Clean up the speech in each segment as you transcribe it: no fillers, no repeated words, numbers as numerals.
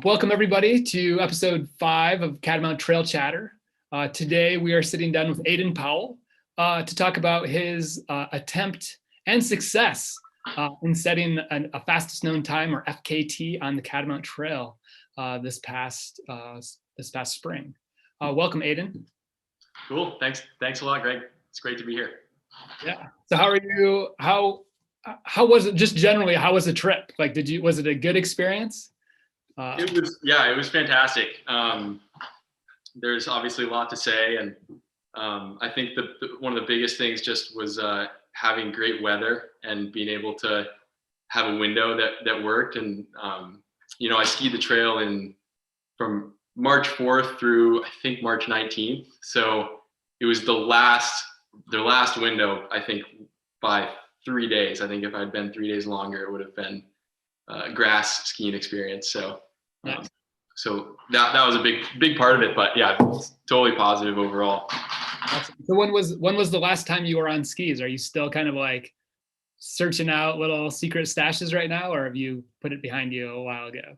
Welcome everybody to episode 5 of Catamount Trail Chatter. Today we are sitting down with Aidan Powell to talk about his attempt and success in setting a fastest known time, or FKT, on the Catamount Trail this past spring. Welcome, Aidan. Cool. Thanks a lot, Greg. It's great to be here. Yeah. So how are you? How was it, just generally, how was the trip? Like, was it a good experience? It was fantastic. There's obviously a lot to say, and I think one of the biggest things just was having great weather and being able to have a window that worked. And I skied the trail from March 4th through I think March 19th. So it was the last window, I think, by 3 days. I think if I'd been 3 days longer, it would have been a grass skiing experience. So nice. So that was a big part of it, but yeah, it's totally positive overall. Awesome. So when was the last time you were on skis? Are you still kind of like searching out little secret stashes right now, or have you put it behind you a while ago?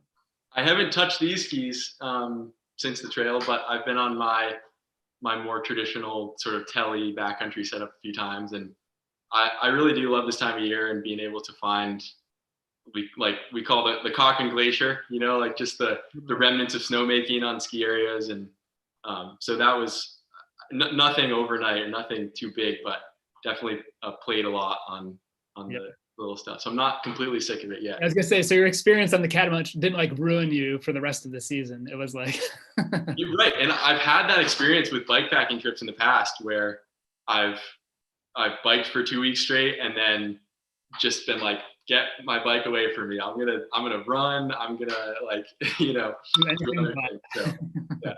I haven't touched these skis since the trail, but I've been on my more traditional sort of telly backcountry setup a few times, and I really do love this time of year and being able to find, we call the Cochrane Glacier, like just the remnants of snowmaking on ski areas. And so that was nothing overnight or nothing too big, but definitely played a lot on the little stuff. So I'm not completely sick of it yet. I was gonna say, so your experience on the Catamount didn't like ruin you for the rest of the season. It was like You're right. And I've had that experience with bikepacking trips in the past where I've biked for 2 weeks straight and then just been like, get my bike away from me. I'm gonna run. I'm gonna So, yeah.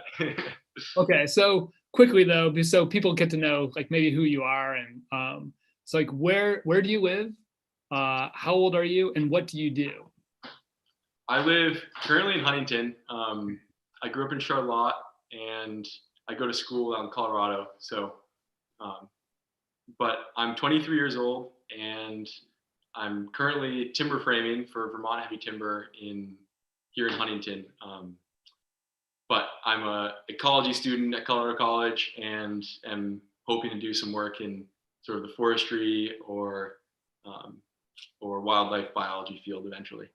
Okay, so quickly though, so people get to know like maybe who you are, and so like where do you live? How old are you, and what do you do? I live currently in Huntington. I grew up in Charlotte, and I go to school out in Colorado. So, but I'm 23 years old, and I'm currently timber framing for Vermont Heavy Timber here in Huntington. But I'm a ecology student at Colorado College, and am hoping to do some work in sort of the forestry or wildlife biology field eventually.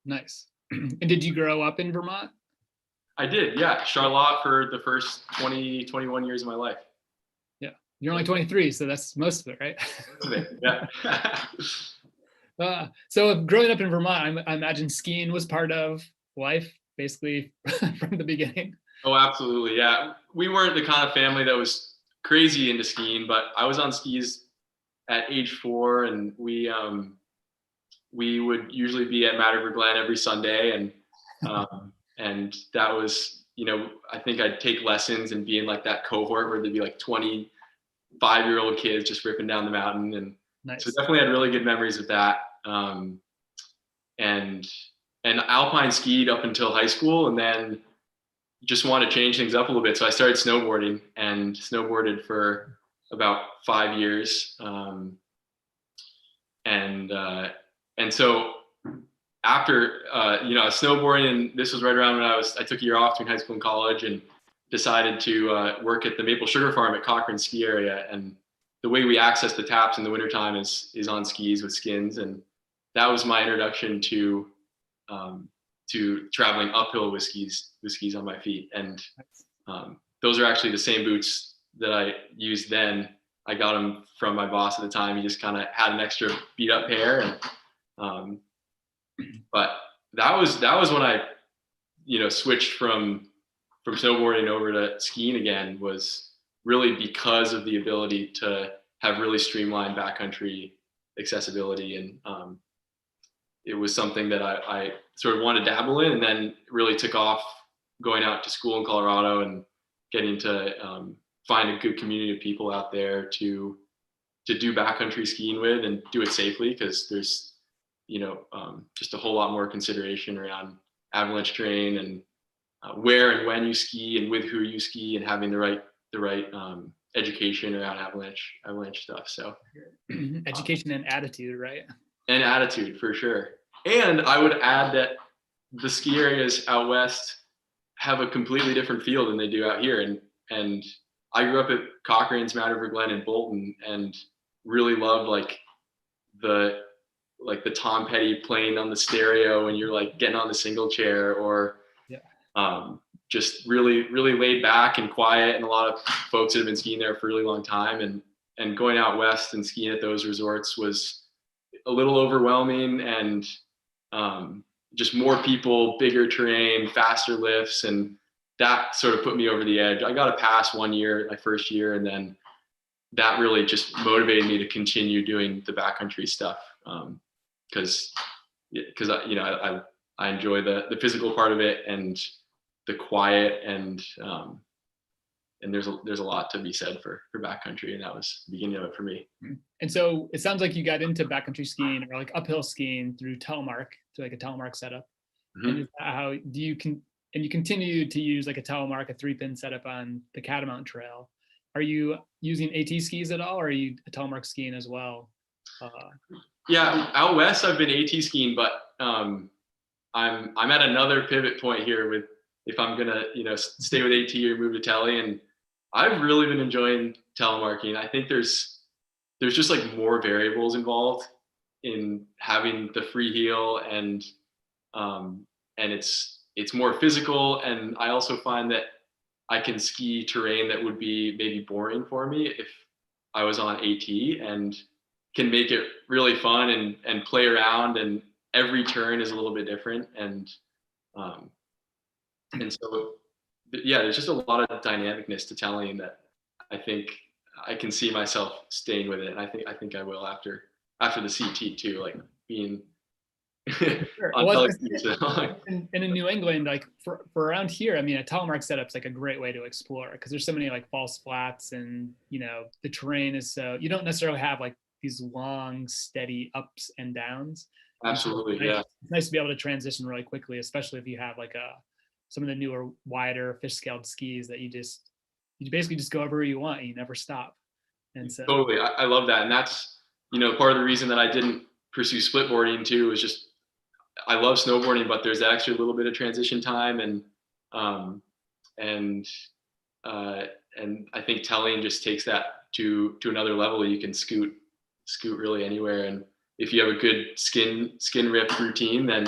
Nice. And did you grow up in Vermont? I did, yeah. Charlotte for the first 21 years of my life. Yeah. You're only 23, so that's most of it, right? Most of it, yeah. So growing up in Vermont, I imagine skiing was part of life, basically, from the beginning. Oh, absolutely, yeah. We weren't the kind of family that was crazy into skiing, but I was on skis at age 4, and we would usually be at Mad River Glen every Sunday, and that was, I think I'd take lessons and be in like that cohort where there'd be like 25-year-old kids just ripping down the mountain, and nice. So definitely had really good memories of that. And alpine skied up until high school, and then just wanted to change things up a little bit. So I started snowboarding and snowboarded for about 5 years. And so after, snowboarding, and this was right around when I took a year off between high school and college, and decided to work at the Maple Sugar Farm at Cochrane ski area. And the way we access the taps in the wintertime is on skis with skins. And that was my introduction to traveling uphill with skis on my feet. And those are actually the same boots that I used then. I got them from my boss at the time. He just kind of had an extra beat up pair. And, but that was when I, switched from snowboarding over to skiing again, was really because of the ability to have really streamlined backcountry accessibility. And it was something that I sort of wanted to dabble in, and then really took off going out to school in Colorado and getting to find a good community of people out there to do backcountry skiing with and do it safely, because there's, just a whole lot more consideration around avalanche terrain and where and when you ski and with who you ski, and having the right education around avalanche stuff. So education and attitude, right? And attitude, for sure. And I would add that the ski areas out west have a completely different feel than they do out here. And I grew up at Cochrane's, Mount River Glen, and Bolton, and really loved the Tom Petty playing on the stereo and you're like getting on the single chair, or just really, really laid back and quiet. And a lot of folks that have been skiing there for a really long time, and going out west and skiing at those resorts was a little overwhelming, and just more people, bigger terrain, faster lifts. And that sort of put me over the edge. I got a pass one year, my first year, and then that really just motivated me to continue doing the backcountry stuff. Because I enjoy the physical part of it and the quiet, and there's a lot to be said for backcountry, and that was the beginning of it for me. And so it sounds like you got into backcountry skiing or like uphill skiing through Telemark, through like a Telemark setup. Mm-hmm. And is that how do you continue to use like a Telemark, a 3-pin setup on the Catamount Trail? Are you using AT skis at all, or are you a Telemark skiing as well? Yeah, out west I've been AT skiing, but I'm at another pivot point here with if I'm gonna stay with AT or move to Tele, and I've really been enjoying telemarking. I think there's just like more variables involved in having the free heel, and it's more physical, and I also find that I can ski terrain that would be maybe boring for me if I was on AT, and can make it really fun and play around, and every turn is a little bit different. And so, yeah, there's just a lot of dynamicness to telling that I think I can see myself staying with it. And I think I will after the CT too, like being sure. Well, in New England, like for around here, I mean, a telemark setup's like a great way to explore, because there's so many like false flats, and the terrain is so, you don't necessarily have like these long, steady ups and downs. Absolutely, yeah. It's nice to be able to transition really quickly, especially if you have like some of the newer, wider fish-scaled skis that you basically just go everywhere you want and you never stop. And so totally, I love that, and that's part of the reason that I didn't pursue splitboarding too, was just I love snowboarding, but there's actually a little bit of transition time, and I think telling just takes that to another level. You can scoot really anywhere, and if you have a good skin rip routine, then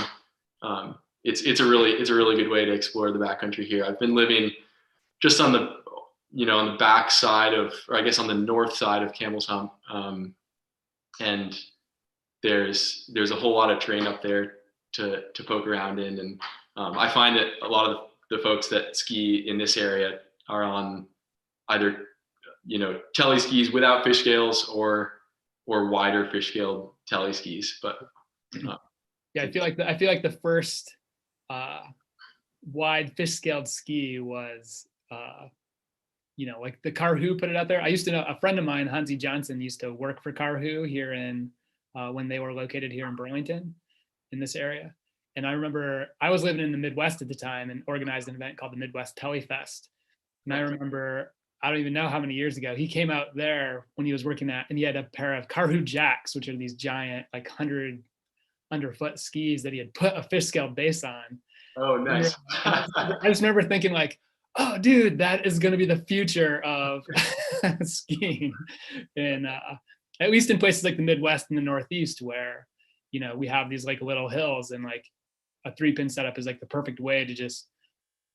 it's a really good way to explore the backcountry here. I've been living just on the on the back side of, or I guess on the north side of Camel's Hump, and there's a whole lot of terrain up there to poke around in, and I find that a lot of the folks that ski in this area are on either tele skis without fish scales or wider fish scaled tele skis. But yeah, I feel like the first wide fish scaled ski was like the Karu put it out there. I used to know a friend of mine, Hansi Johnson, used to work for Karu here in when they were located here in Burlington, in this area. And I remember I was living in the Midwest at the time and organized an event called the Midwest Telefest. And I remember, I don't even know how many years ago, he came out there when he was working and he had a pair of Karu Jacks, which are these giant, like 100 underfoot skis that he had put a fish scale base on. Oh, nice. I just remember thinking like, oh, dude, that is going to be the future of skiing. And at least in places like the Midwest and the Northeast, where we have these like little hills, and like a 3-pin setup is like the perfect way to just,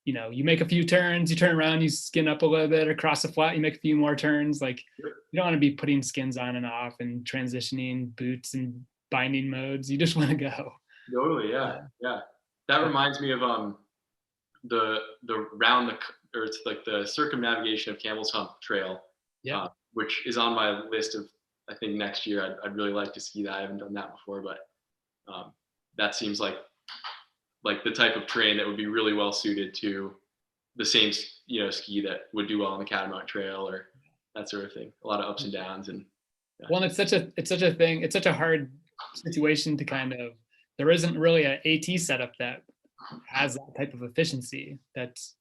you make a few turns, you turn around, you skin up a little bit across the flat, you make a few more turns. Like you don't want to be putting skins on and off and transitioning boots and binding modes. You just want to go. Totally, yeah. That reminds me of the it's like the circumnavigation of Camel's Hump Trail, which is on my list of, I think next year I'd really like to ski that. I haven't done that before, but that seems like the type of terrain that would be really well suited to the same ski that would do well on the Catamount Trail or that sort of thing. A lot of ups and downs, and well, and it's such a hard situation to kind of, there isn't really an AT setup that has that type of efficiency that's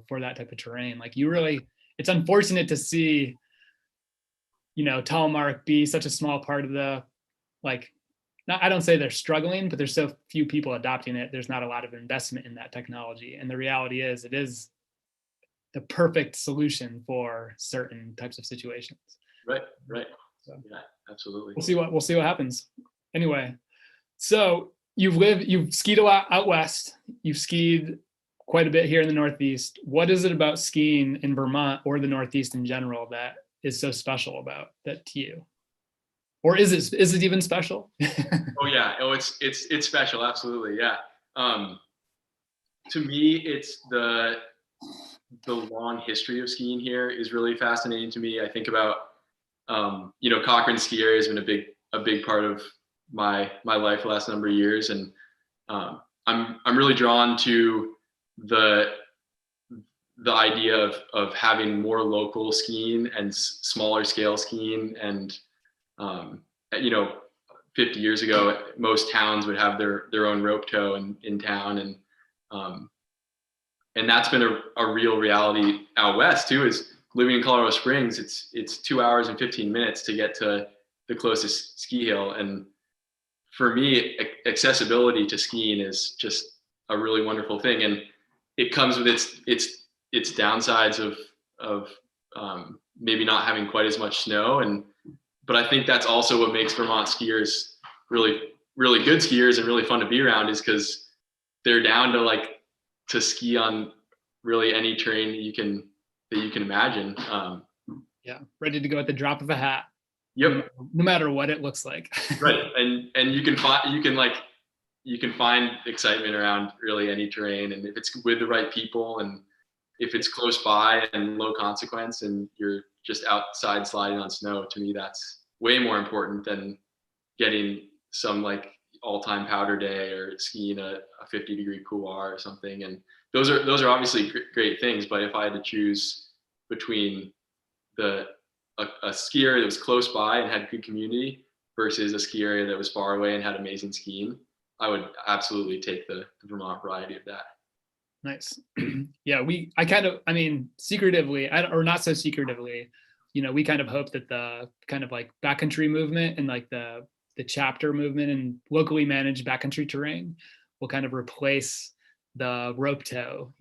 for that type of terrain. Like it's unfortunate to see telemark be such a small part of the like I don't say they're struggling, but there's so few people adopting it. There's not a lot of investment in that technology. And the reality is it is the perfect solution for certain types of situations. Right. Right. So, yeah, absolutely. We'll see what happens. Anyway, so you've skied a lot out west. You've skied quite a bit here in the Northeast. What is it about skiing in Vermont or the Northeast in general that is so special about that to you? Or is it even special? Oh yeah. Oh, it's special. Absolutely. Yeah. To me, it's the long history of skiing here is really fascinating to me. I think about, Cochrane ski area has been a big part of my life the last number of years. And I'm really drawn to the idea of having more local skiing and smaller scale skiing. And 50 years ago, most towns would have their own rope tow in town. And that's been a real reality out west too, is living in Colorado Springs. It's 2 hours and 15 minutes to get to the closest ski hill. And for me, accessibility to skiing is just a really wonderful thing. And it comes with its downsides of maybe not having quite as much snow. But I think that's also what makes Vermont skiers really, really good skiers and really fun to be around, is because they're down to ski on really any terrain that you can imagine. Yeah, ready to go at the drop of a hat. Yep. No matter what it looks like. Right, and you can find excitement around really any terrain, and if it's with the right people, and if it's close by and low consequence, and you're just outside sliding on snow, to me that's way more important than getting some all-time powder day or skiing a 50-degree couloir or something. And those are obviously great things, but if I had to choose between a ski area that was close by and had good community versus a ski area that was far away and had amazing skiing, I would absolutely take the Vermont variety of that. Nice. Yeah, secretively, or not so secretively, we kind of hope that the kind of backcountry movement and the chapter movement and locally managed backcountry terrain will kind of replace the rope tow,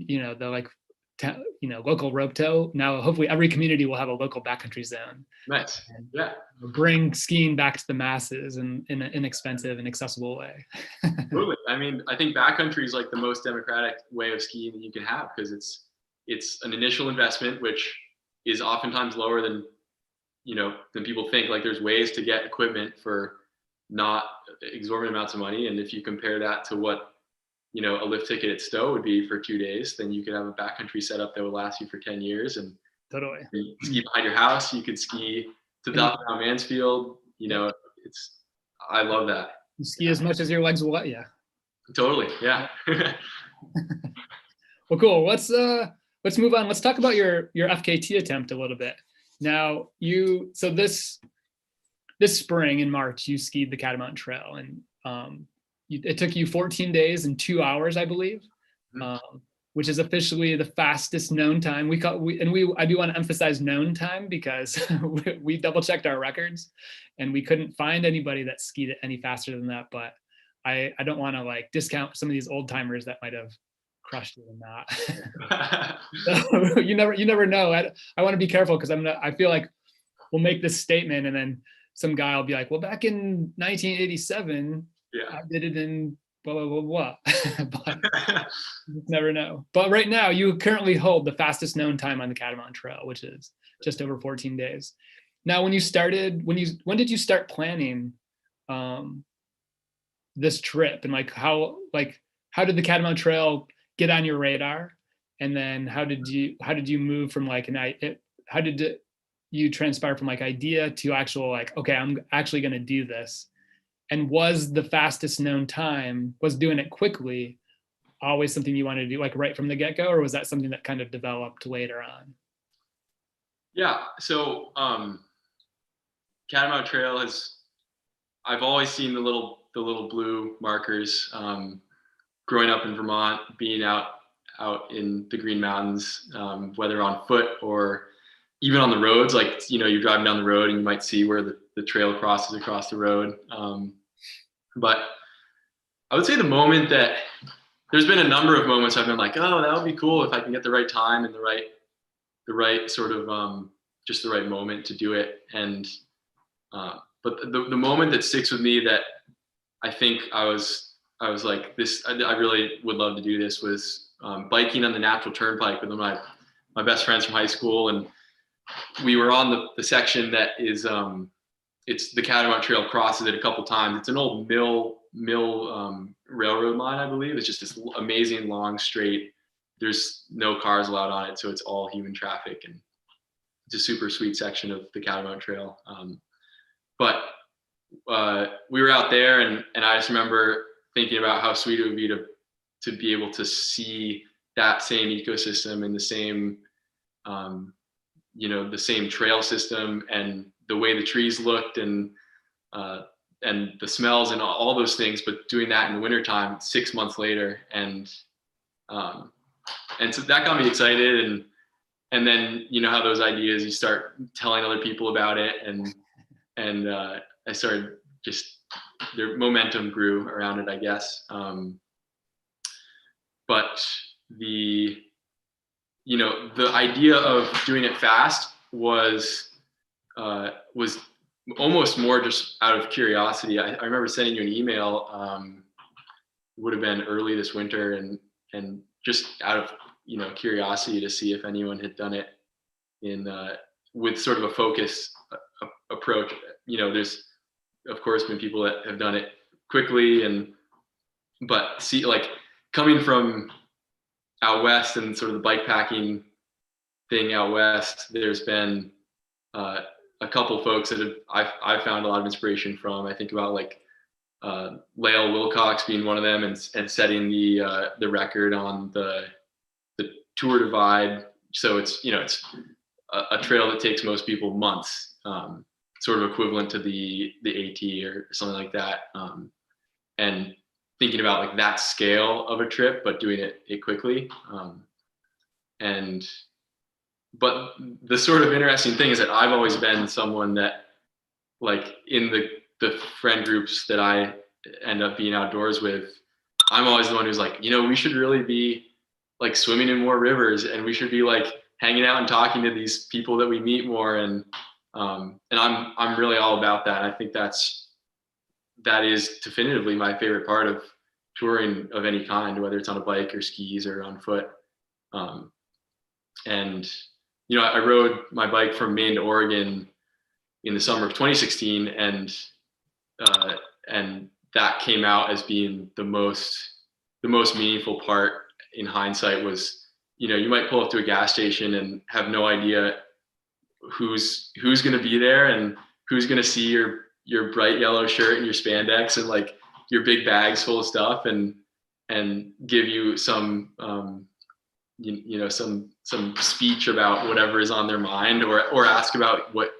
local rope tow. Now, hopefully every community will have a local backcountry zone. Nice. Yeah. Bring skiing back to the masses in an inexpensive and accessible way. Totally. I mean, I think backcountry is the most democratic way of skiing that you can have, because it's an initial investment, which is oftentimes lower than people think. There's ways to get equipment for not exorbitant amounts of money. And if you compare that to what, a lift ticket at Stowe would be for 2 days, then you could have a backcountry setup that would last you for 10 years. And totally, you ski behind your house, you could ski to the top of Mount Mansfield. I love that. You ski as much as your legs will let you. Totally. Yeah. Well, cool. Let's move on. Let's talk about your FKT attempt a little bit. Now, this spring in March, you skied the Catamount Trail, and it took you 14 days and 2 hours, I believe, which is officially the fastest known time. I do want to emphasize known time, because we double checked our records and we couldn't find anybody that skied it any faster than that. But I don't want to discount some of these old timers that might have crushed it in that. So, you never know. I want to be careful, because I feel like we'll make this statement and then some guy will be like, well, back in 1987, I did it in blah, blah, blah, blah. But you never know. But right now, you currently hold the fastest known time on the Catamount Trail, which is just over 14 days. Now, when did you start planning this trip, and how did the Catamount Trail get on your radar? And then how did you move from how did you transpire from idea to actual okay, I'm actually going to do this? And was the fastest known time, was doing it quickly, always something you wanted to do right from the get-go, or was that something that kind of developed later on? Yeah. So Catamount Trail I've always seen the little blue markers growing up in Vermont, being out in the Green Mountains, whether on foot or even on the roads. You're driving down the road and you might see where the trail crosses across the road. But I would say the moment that there's been a number of moments I've been like, oh, that would be cool if I can get the right time and the right sort of just the right moment to do it. And but the moment that sticks with me that I think I was like this, I really would love to do this, was biking on the Natural Turnpike with my best friends from high school. And we were on the section that is it's the Catamount Trail, crosses it a couple times. It's an old mill railroad line, I believe. It's just this amazing long straight. There's no cars allowed on it, so it's all human traffic, and it's a super sweet section of the Catamount Trail. But we were out there, and I just remember thinking about how sweet it would be to be able to see that same ecosystem and the same the same trail system and the way the trees looked and the smells and all those things, but doing that in the wintertime 6 months later. And so that got me excited. And then, you know how those ideas, you start telling other people about it, and I started their momentum grew around it, I guess. But the idea of doing it fast was almost more just out of curiosity. I remember sending you an email, would have been early this winter, and just out of curiosity to see if anyone had done it with sort of a focus approach. There's of course been people that have done it quickly, but see, like, coming from out west and sort of the bike packing thing out west, there's been a couple folks that I've found a lot of inspiration from. I think about like Lael Wilcox being one of them, and setting the record on the Tour Divide. So it's a trail that takes most people months, sort of equivalent to the AT or something like that. And thinking about like that scale of a trip, but doing it quickly. But the sort of interesting thing is that I've always been someone that, like, in the friend groups that I end up being outdoors with, I'm always the one who's like, we should really be like swimming in more rivers, and we should be like hanging out and talking to these people that we meet more. And I'm really all about that. I think that is definitively my favorite part of touring of any kind, whether it's on a bike or skis or on foot. I rode my bike from Maine to Oregon in the summer of 2016, and that came out as being the most meaningful part in hindsight. Was, you might pull up to a gas station and have no idea who's going to be there and who's going to see your bright yellow shirt and your spandex and like your big bags full of stuff, and give you some some speech about whatever is on their mind, or ask about what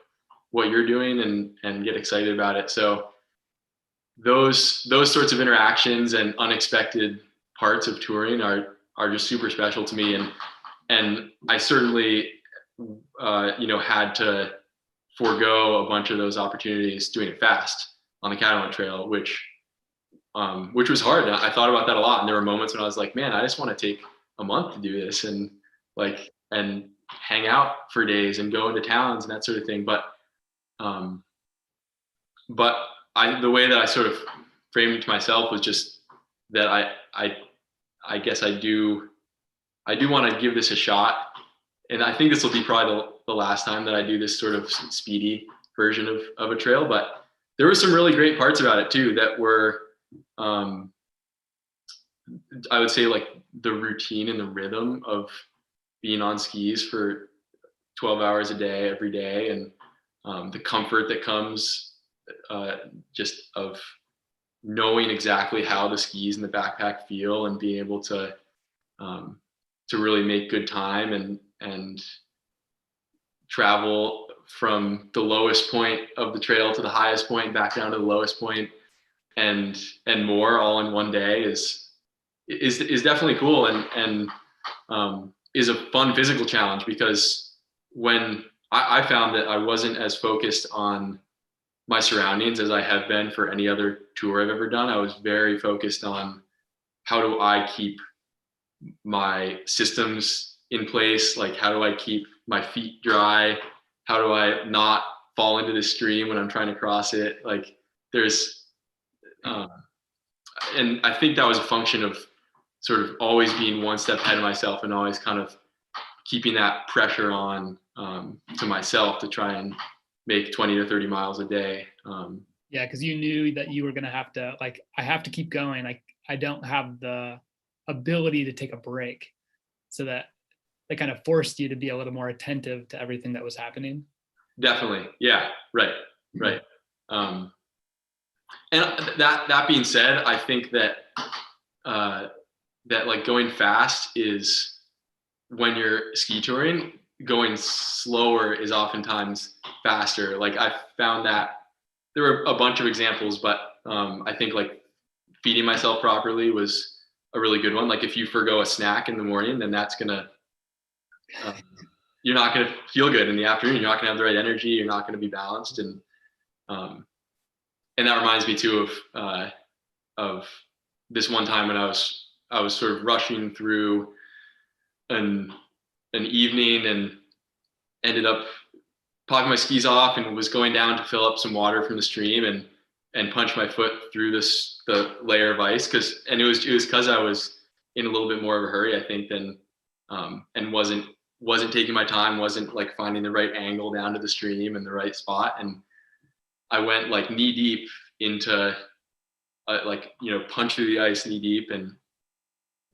you're doing, and get excited about it. So those sorts of interactions and unexpected parts of touring are just super special to me. And I certainly had to forego a bunch of those opportunities doing it fast on the Catamount Trail, which was hard. And I thought about that a lot. And there were moments when I was like, man, I just want to take a month to do this, and hang out for days and go into towns and that sort of thing. But the way that I sort of framed it to myself was just that I guess I do want to give this a shot. And I think this will be probably the last time that I do this sort of speedy version of a trail. But there were some really great parts about it too that were, I would say, like the routine and the rhythm of being on skis for 12 hours a day, every day. And the comfort that comes just of knowing exactly how the skis and the backpack feel, and being able to really make good time and travel from the lowest point of the trail to the highest point, back down to the lowest point, and more, all in one day is definitely cool, and is a fun physical challenge, because when I found that I wasn't as focused on my surroundings as I have been for any other tour I've ever done. I was very focused on how do I keep my systems in place? Like, how do I keep my feet dry? How do I not fall into the stream when I'm trying to cross it? Like, there's, and I think that was a function of sort of always being one step ahead of myself and always kind of keeping that pressure on to myself to try and make 20 to 30 miles a day. Yeah, because you knew that you were going to have to, like, I have to keep going. Like, I don't have the ability to take a break. So that kind of forced you to be a little more attentive to everything that was happening. Definitely. Yeah. Right. Right. And that being said, I think that that like going fast is, when you're ski touring, going slower is oftentimes faster. Like, I found that there were a bunch of examples, but I think like feeding myself properly was a really good one. Like, if you forgo a snack in the morning, then that's gonna you're not gonna feel good in the afternoon. You're not gonna have the right energy. You're not gonna be balanced. And that reminds me too of this one time when I was sort of rushing through an evening and ended up popping my skis off and was going down to fill up some water from the stream and punched my foot through the layer of ice, and it was because I was in a little bit more of a hurry, I think, than and wasn't taking my time, wasn't like finding the right angle down to the stream and the right spot, and I went like knee deep into punch through the ice knee deep, and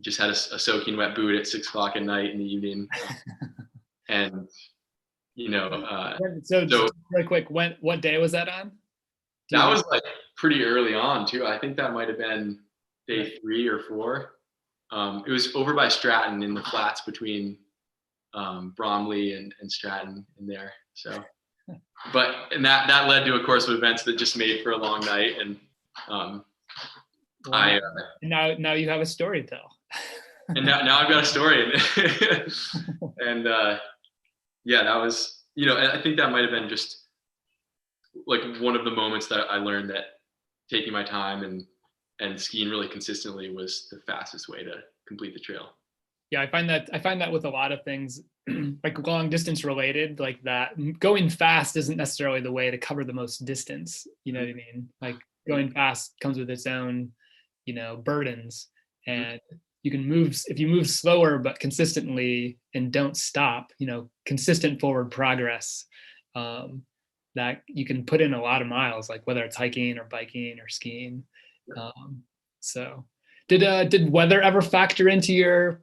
just had a soaking wet boot at 6 o'clock at night in the evening. And so really quick, what day was that on? That was like pretty early on too. I think that might have been day 3 or 4. It was over by Stratton, in the flats between Bromley and Stratton in there. So, and that led to a course of events that just made for a long night. And now you have a story to tell. And now I've got a story. And yeah, that was, I think that might have been just like one of the moments that I learned that taking my time and skiing really consistently was the fastest way to complete the trail. Yeah, I find that with a lot of things, like long distance related, like that going fast isn't necessarily the way to cover the most distance. You know what I mean? Like, going fast comes with its own, burdens, and you can move, if you move slower but consistently and don't stop, consistent forward progress, that you can put in a lot of miles, like whether it's hiking or biking or skiing. So did weather ever factor into your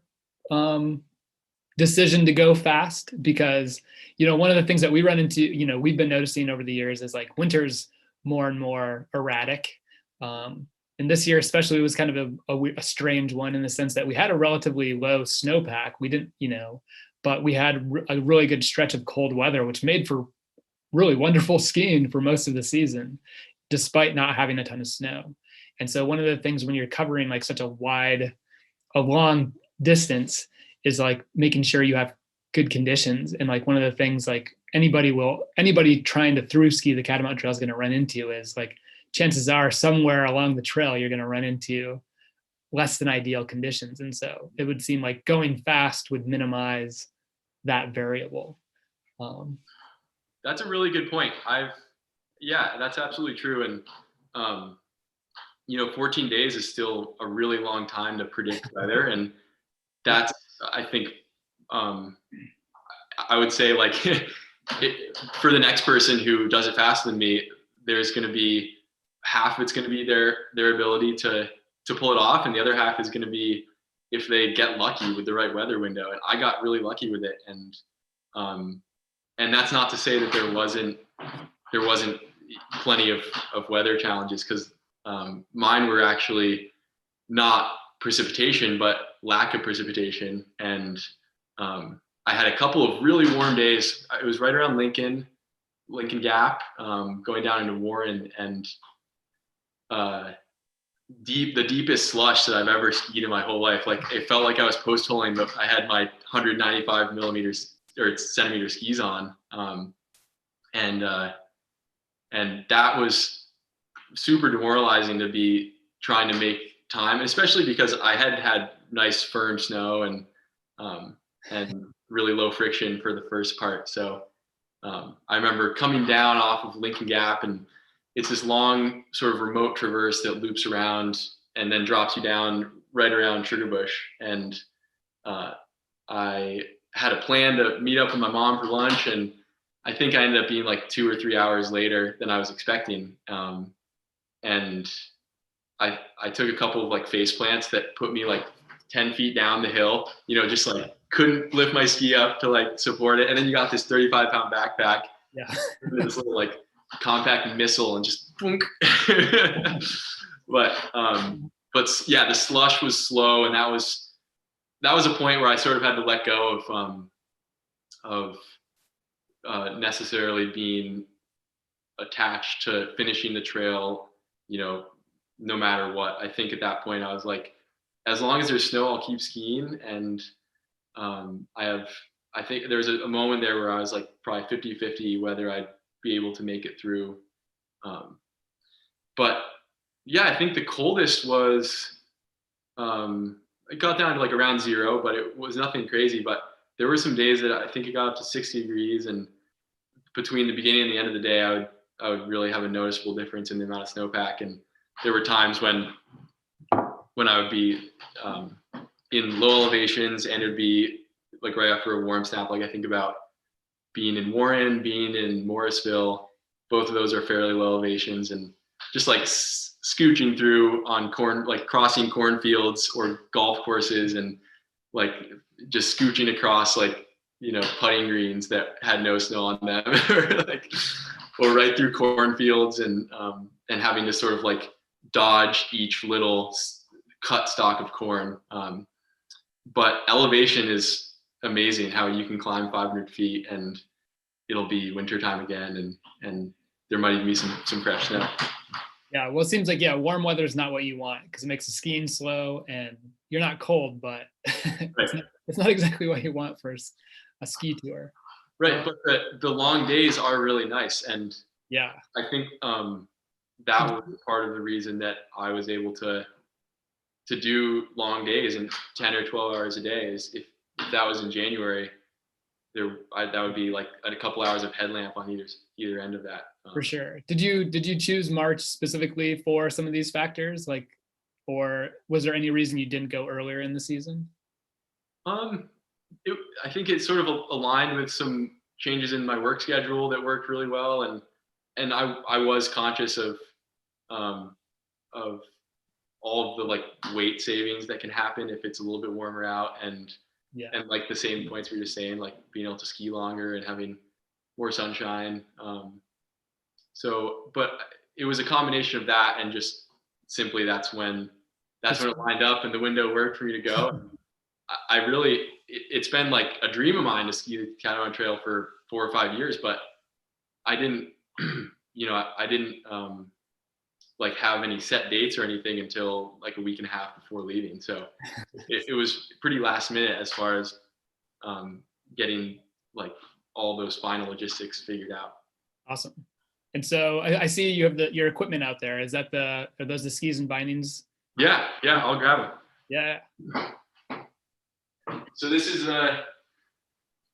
decision to go fast? Because one of the things that we run into, we've been noticing over the years, is like winter's more and more erratic, and this year especially was kind of a strange one, in the sense that we had a relatively low snowpack. We didn't, but we had a really good stretch of cold weather, which made for really wonderful skiing for most of the season, despite not having a ton of snow. And so one of the things when you're covering like such a long distance is like making sure you have good conditions. And like one of the things like anybody trying to through ski the Catamount Trail is going to run into is like, chances are somewhere along the trail you're going to run into less than ideal conditions. And so it would seem like going fast would minimize that variable. That's a really good point. That's absolutely true. And 14 days is still a really long time to predict weather. And that's, I think, I would say, like, for the next person who does it faster than me, there's going to be half of it's going to be their ability to pull it off, and the other half is going to be if they get lucky with the right weather window. And I got really lucky with it, and that's not to say that there wasn't plenty of weather challenges, because mine were actually not precipitation but lack of precipitation. And I had a couple of really warm days. It was right around Lincoln Gap, going down into Warren, and the deepest slush that I've ever skied in my whole life. Like, it felt like I was post holing, but I had my 195 millimeters or centimeter skis on, and And that was super demoralizing to be trying to make time, especially because I had had nice firm snow and really low friction for the first part. So I remember coming down off of Lincoln Gap, and it's this long sort of remote traverse that loops around and then drops you down right around Sugarbush. And I had a plan to meet up with my mom for lunch, and I think I ended up being like 2 or 3 hours later than I was expecting. And I took a couple of like face plants that put me like 10 feet down the hill, just like couldn't lift my ski up to like support it. And then you got this 35-pound backpack, this little like compact missile, and just boom. but yeah, the slush was slow, and that was a point where I sort of had to let go of necessarily being attached to finishing the trail, no matter what. I think at that point I was like, as long as there's snow, I'll keep skiing. And I think there was a moment there where I was like probably 50-50 whether I'd be able to make it through. But yeah, I think the coldest was, it got down to like around 0, but it was nothing crazy. But there were some days that I think it got up to 60 degrees, and between the beginning and the end of the day, I would really have a noticeable difference in the amount of snowpack. And there were times when I would be in low elevations, and it would be like right after a warm snap. Like I think about being in Warren, being in Morrisville, both of those are fairly low elevations, and just like scooching through on like crossing cornfields or golf courses, and like just scooching across like, putting greens that had no snow on them, or right through cornfields, and having to sort of like dodge each little cut stalk of corn. But elevation is amazing, how you can climb 500 feet and it'll be wintertime again, and there might even be some fresh snow. Yeah, well, it seems like, warm weather is not what you want, because it makes the skiing slow, and you're not cold, but it's not exactly what you want for a ski tour. Right, but the long days are really nice, and yeah, I think that was part of the reason that I was able to do long days and 10 or 12 hours a day. Is if that was in January, that would be like a couple hours of headlamp on either end of that. For sure. Did you choose March specifically for some of these factors, like, or was there any reason you didn't go earlier in the season? I think it sort of aligned with some changes in my work schedule that worked really well, and I was conscious of all of the like weight savings that can happen if it's a little bit warmer out, and like the same points we were just saying, like being able to ski longer and having more sunshine. But it was a combination of that, and just simply that's when it lined up and the window worked for me to go. It's been like a dream of mine to ski the Catamount Trail for 4 or 5 years, but I didn't, I didn't like have any set dates or anything until like a week and a half before leaving. So it was pretty last minute as far as getting like all those final logistics figured out. Awesome. And so I see you have your equipment out there. Is that are those the skis and bindings? Yeah, I'll grab them. Yeah. So this is the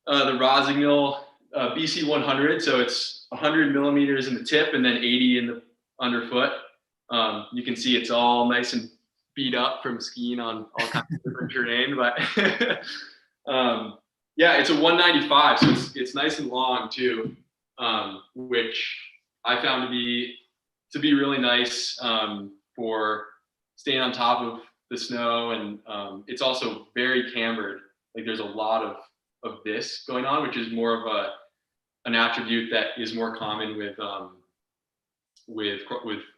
Rosignol BC 100. So it's 100 millimeters in the tip and then 80 in the underfoot. You can see it's all nice and beat up from skiing on all kinds of different terrain, but it's a 195, so it's nice and long too, which I found to be really nice for staying on top of the snow, and it's also very cambered. Like there's a lot of this going on, which is more of an attribute that is more common with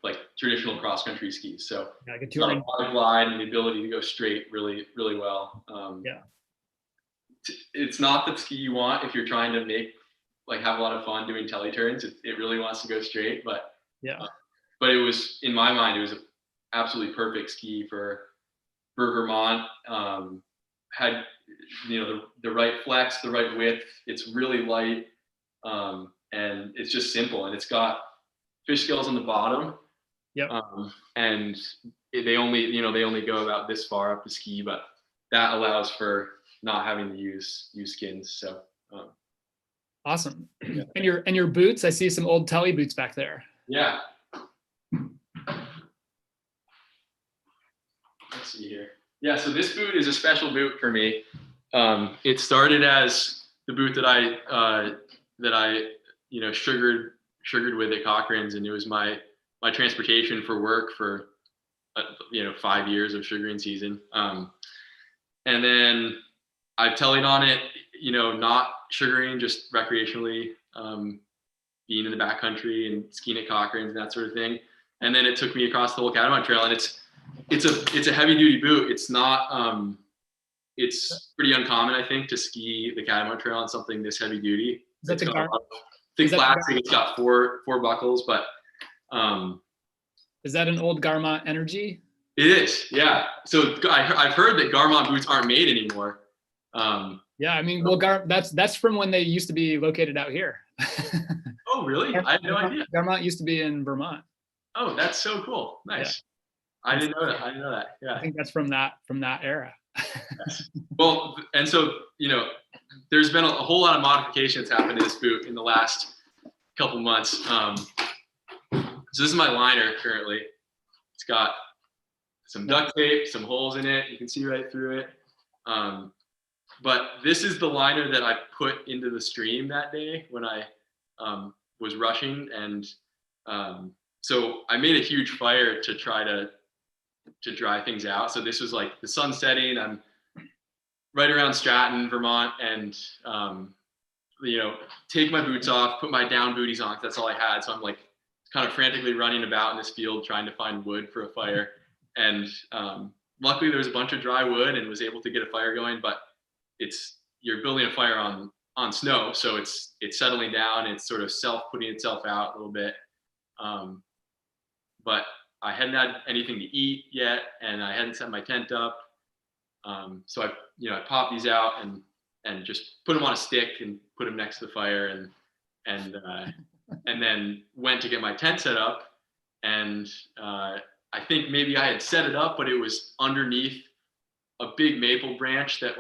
like traditional cross country skis. So like a glide and the ability to go straight really, really well. It's not the ski you want if you're trying to have a lot of fun doing telly turns. It really wants to go straight, but but it was, in my mind, it was an absolutely perfect ski for Vermont. Had the right flex, the right width. It's really light, and it's just simple, and it's got fish scales on the bottom. Yep. And they only go about this far up the ski, but that allows for not having to use skins. So awesome. Yeah. And your boots, I see some old Telly boots back there. Yeah. Let's see here. Yeah, so this boot is a special boot for me. It started as the boot that I sugared with at Cochrane's, and it was my transportation for work for 5 years of sugaring season. And then I've tellied on it, not sugaring, just recreationally, being in the backcountry and skiing at Cochrane's and that sort of thing. And then it took me across the whole Catamount Trail, and it's a heavy duty boot. It's not, it's pretty uncommon, I think, to ski the Catamount Trail on something this heavy duty. Is that thick plastic. It's got four buckles, but is that an old Garmont Energy? It is, yeah. So I've heard that Garmont boots aren't made anymore. Yeah, I mean, well, that's from when they used to be located out here. Oh, really? I had no idea. Garmont used to be in Vermont. Oh, that's so cool. Nice. Yeah. I didn't know that. Yeah. I think that's from that era. Yes. Well, and so, there's been a whole lot of modifications happened to this boot in the last couple months. So this is my liner currently. It's got some duct tape, some holes in it. You can see right through it. But this is the liner that I put into the stream that day when I was rushing. And so I made a huge fire to try to dry things out. So this was like the sun setting. I'm right around Stratton, Vermont, and take my boots off, put my down booties on, 'cause that's all I had. So I'm like kind of frantically running about in this field trying to find wood for a fire. And luckily there was a bunch of dry wood and was able to get a fire going, but you're building a fire on snow. So it's settling down. It's sort of putting itself out a little bit. But I hadn't had anything to eat yet, and I hadn't set my tent up. So I popped these out and just put them on a stick and put them next to the fire, and then went to get my tent set up. And I think maybe I had set it up, but it was underneath a big maple branch that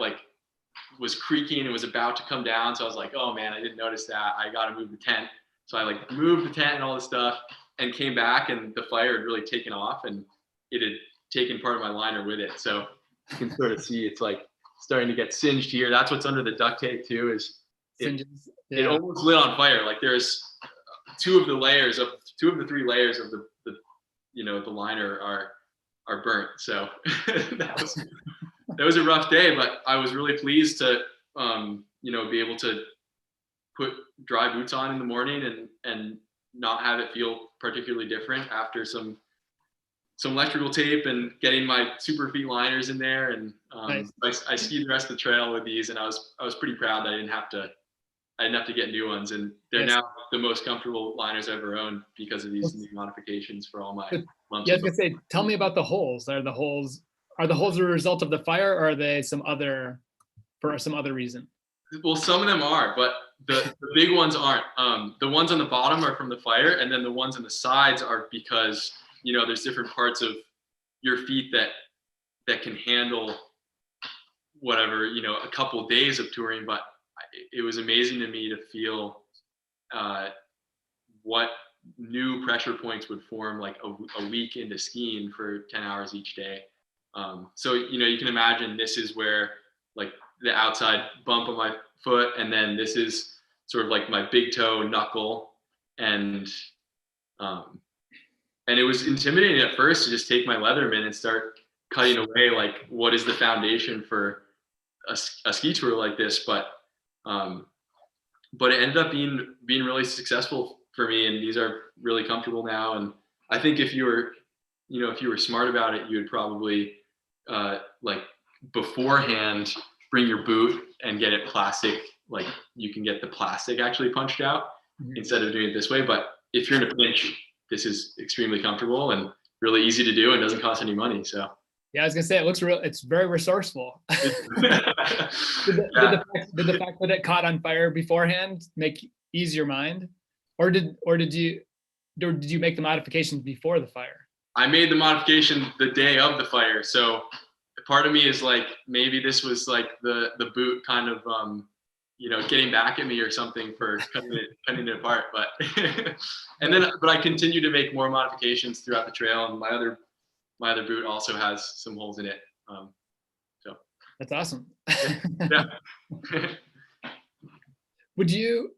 was creaking and was about to come down. So I was like, oh man, I didn't notice that. I got to move the tent. So I moved the tent and all this stuff, and came back, and the fire had really taken off, and it had taken part of my liner with it. So you can sort of see it's starting to get singed here. That's what's under the duct tape too, is it almost lit on fire. There's two of the 3 layers of the liner are burnt. So that was a rough day, but I was really pleased to be able to put dry boots on in the morning and not have it feel particularly different after some electrical tape and getting my super feet liners in there. And nice. I skied the rest of the trail with these, and I was pretty proud that I didn't have to get new ones, and they're now the most comfortable liners I've ever owned because of these new modifications for all my months. Yeah, I was gonna say, tell me about the holes. Are the holes a result of the fire, or are they for some other reason? Well, some of them are, but the big ones aren't. The ones on the bottom are from the fire, and then the ones on the sides are because there's different parts of your feet that can handle whatever, a couple of days of touring. But it was amazing to me to feel what new pressure points would form a week into skiing for 10 hours each day. So you can imagine this is where the outside bump of my foot, and then this is sort of my big toe knuckle, and it was intimidating at first to just take my Leatherman and start cutting away what is the foundation for a ski tour like this. But it ended up being really successful for me, and these are really comfortable now. And I think if you were smart about it, you would probably beforehand bring your boot and get it plastic. You can get the plastic actually punched out instead of doing it this way. But if you're in a pinch, this is extremely comfortable and really easy to do and doesn't cost any money. So yeah, I was gonna say it's very resourceful. Did the fact that it caught on fire beforehand ease your mind, or did you or did you make the modifications before the fire? I made the modification the day of the fire. So part of me is like, maybe this was like the boot kind of, getting back at me or something for cutting it apart. But, but I continue to make more modifications throughout the trail. And my other boot also has some holes in it. So that's awesome. Yeah. Would you,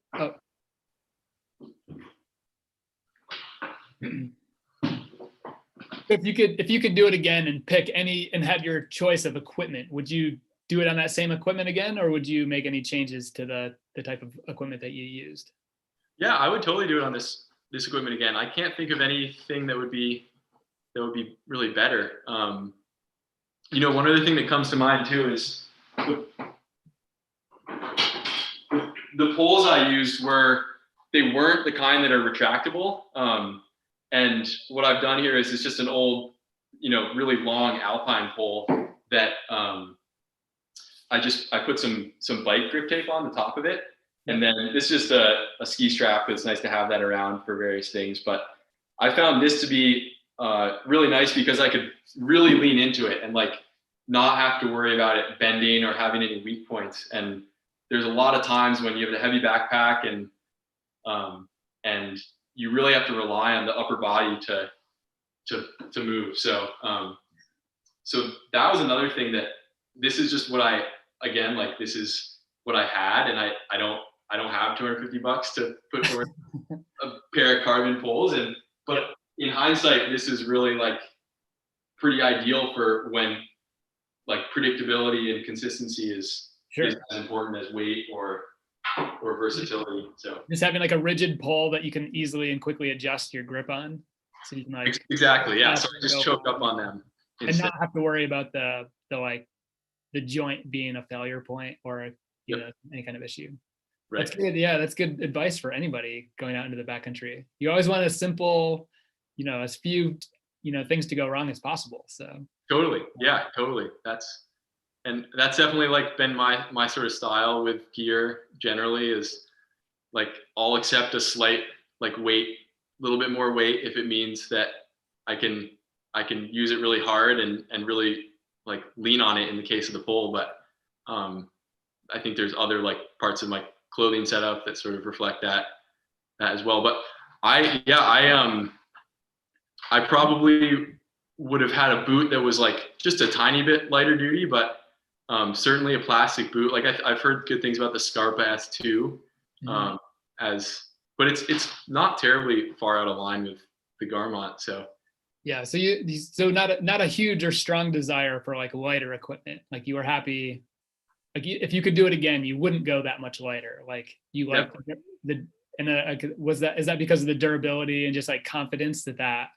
if you could do it again and pick any and had your choice of equipment, would you do it on that same equipment again, or would you make any changes to the type of equipment that you used? Yeah, I would totally do it on this equipment again. I can't think of anything that would be really better. One other thing that comes to mind too is the poles I used they weren't the kind that are retractable. And what I've done here is it's just an old, really long alpine pole that I put some bike grip tape on the top of it. And then this is just a ski strap. It's nice to have that around for various things. But I found this to be really nice because I could really lean into it and like not have to worry about it bending or having any weak points. And there's a lot of times when you have a heavy backpack and you really have to rely on the upper body to move. So that was another thing that this is just what this is what I had, and I don't have $250 to put for a pair of carbon poles. But in hindsight, this is really like pretty ideal for when like predictability and consistency is as important as weight or versatility. So just having like a rigid pole that you can easily and quickly adjust your grip on, so you can like exactly, yeah. So I just choke up on them and not have to worry about the joint being a failure point or any kind of issue. Right. That's good. Yeah, that's good advice for anybody going out into the backcountry. You always want a simple, as few things to go wrong as possible. So totally, yeah, totally. That's definitely like been my sort of style with gear generally, is like I'll accept a slight like weight, a little bit more weight if it means that I can use it really hard and really like lean on it in the case of the pole. But I think there's other like parts of my clothing setup that sort of reflect that as well. But I probably would have had a boot that was like just a tiny bit lighter duty, but certainly a plastic boot. Like I've heard good things about the Scarpa S2, but it's not terribly far out of line with the Vermont. So yeah, so not a huge or strong desire for like lighter equipment. Like you were happy, like if you could do it again, you wouldn't go that much lighter. Like you like is that because of the durability and just like confidence that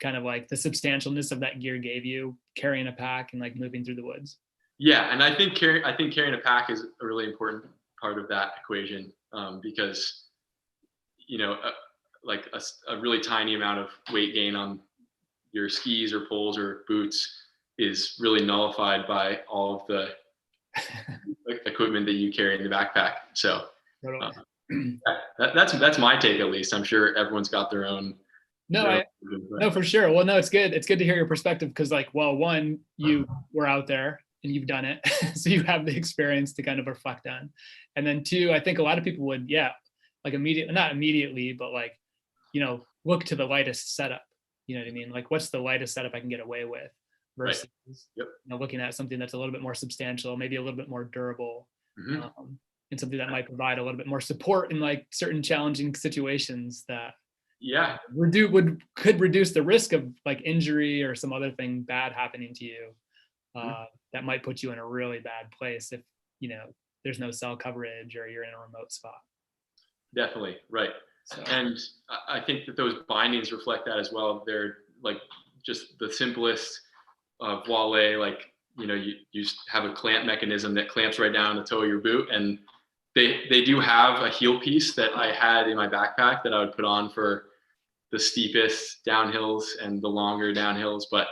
kind of like the substantialness of that gear gave you carrying a pack and like moving through the woods? Yeah, and I think carrying a pack is a really important part of that equation, because like a really tiny amount of weight gain on your skis or poles or boots is really nullified by all of the equipment that you carry in the backpack. So that's my take, at least. I'm sure everyone's got their own. No, for sure. Well, no, it's good. It's good to hear your perspective because, like, well, one, you were out there and you've done it, so you have the experience to kind of reflect on. And then two, I think a lot of people would, like not immediately, but like, look to the lightest setup. You know what I mean? Like, what's the lightest setup I can get away with versus looking at something that's a little bit more substantial, maybe a little bit more durable, and something that might provide a little bit more support in like certain challenging situations that could reduce the risk of like injury or some other thing bad happening to you that might put you in a really bad place if there's no cell coverage or you're in a remote spot. Definitely, right. So. And I think that those bindings reflect that as well. They're like just the simplest voile, like you just have a clamp mechanism that clamps right down the toe of your boot, and they do have a heel piece that I had in my backpack that I would put on for the steepest downhills and the longer downhills, but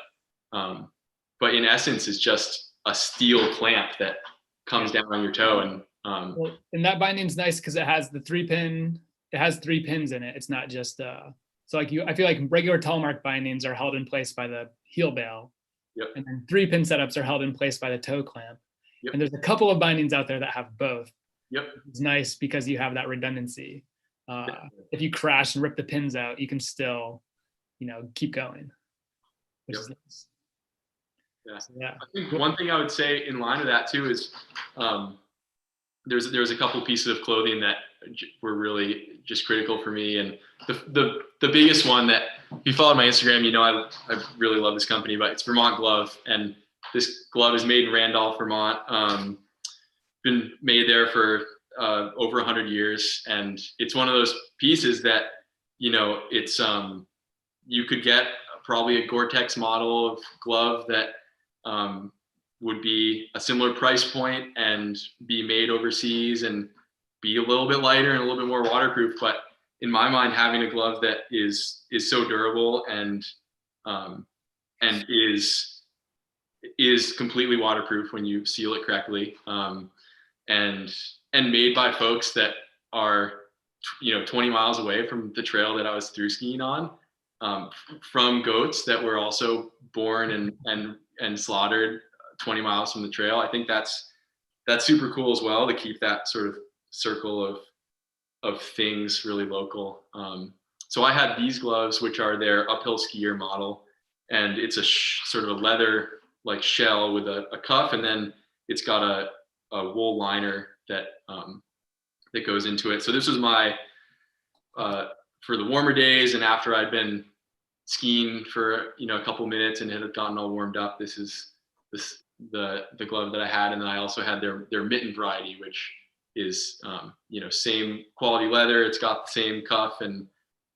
in essence it's just a steel clamp that comes down on your toe. And that binding's nice because it has the 3 pin. It has 3 pins in it. It's not just so So like I feel like regular telemark bindings are held in place by the heel bail. Yep. And then 3-pin setups are held in place by the toe clamp. Yep. And there's a couple of bindings out there that have both. Yep. It's nice because you have that redundancy. If you crash and rip the pins out, you can still, keep going, which is nice. Yeah. So, yeah. I think one thing I would say in line with that too is there's a couple pieces of clothing that were really just critical for me, and the biggest one that, if you follow my Instagram, I really love this company, but it's Vermont Glove, and this glove is made in Randolph, Vermont. Been made there for over 100 years, and it's one of those pieces that it's you could get probably a Gore-Tex model of glove that would be a similar price point and be made overseas and be a little bit lighter and a little bit more waterproof. But in my mind, having a glove that is so durable and is completely waterproof when you seal it correctly, and made by folks that are 20 miles away from the trail that I was through skiing on, from goats that were also born and slaughtered 20 miles from the trail. I think that's super cool as well, to keep that sort of circle of things really local. So I had these gloves, which are their uphill skier model, and it's a sort of a leather like shell with a cuff, and then it's got a wool liner that goes into it. So this was my for the warmer days, and after I'd been skiing for a couple minutes and it had gotten all warmed up, this is the glove that I had. And then I also had their mitten variety, which is same quality leather. It's got the same cuff, and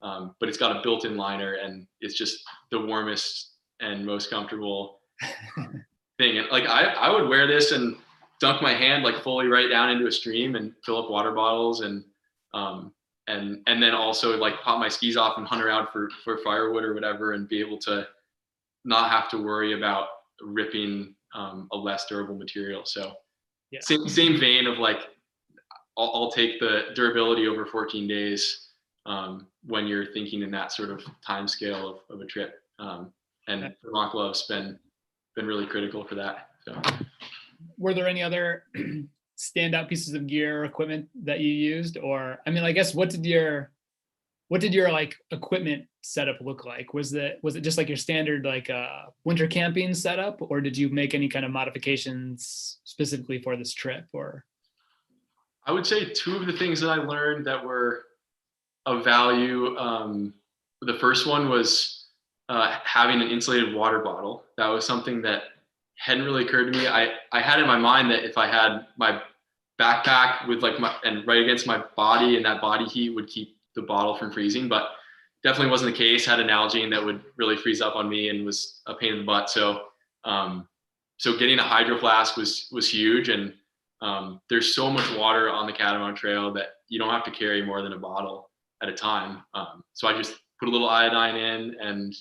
but it's got a built-in liner, and it's just the warmest and most comfortable thing. And like I would wear this and dunk my hand like fully right down into a stream and fill up water bottles, and then also like pop my skis off and hunt around for firewood or whatever, and be able to not have to worry about ripping a less durable material. So yeah. Same vein of like, I'll take the durability over 14 days when you're thinking in that sort of time scale of a trip. And Vermont Glove's been really critical for that. So, were there any other standout pieces of gear or equipment that you used? Or, I mean, I guess, what did your like equipment setup look like? Was it just like your standard like winter camping setup, or did you make any kind of modifications specifically for this trip? Or I would say two of the things that I learned that were of value. The first one was having an insulated water bottle. That was something that hadn't really occurred to me. I had in my mind that if I had my backpack with and right against my body, and that body heat would keep the bottle from freezing, but definitely wasn't the case. Had an Nalgene that would really freeze up on me and was a pain in the butt. So getting a hydro flask was huge. And there's so much water on the Catamount Trail that you don't have to carry more than a bottle at a time. So I just put a little iodine in and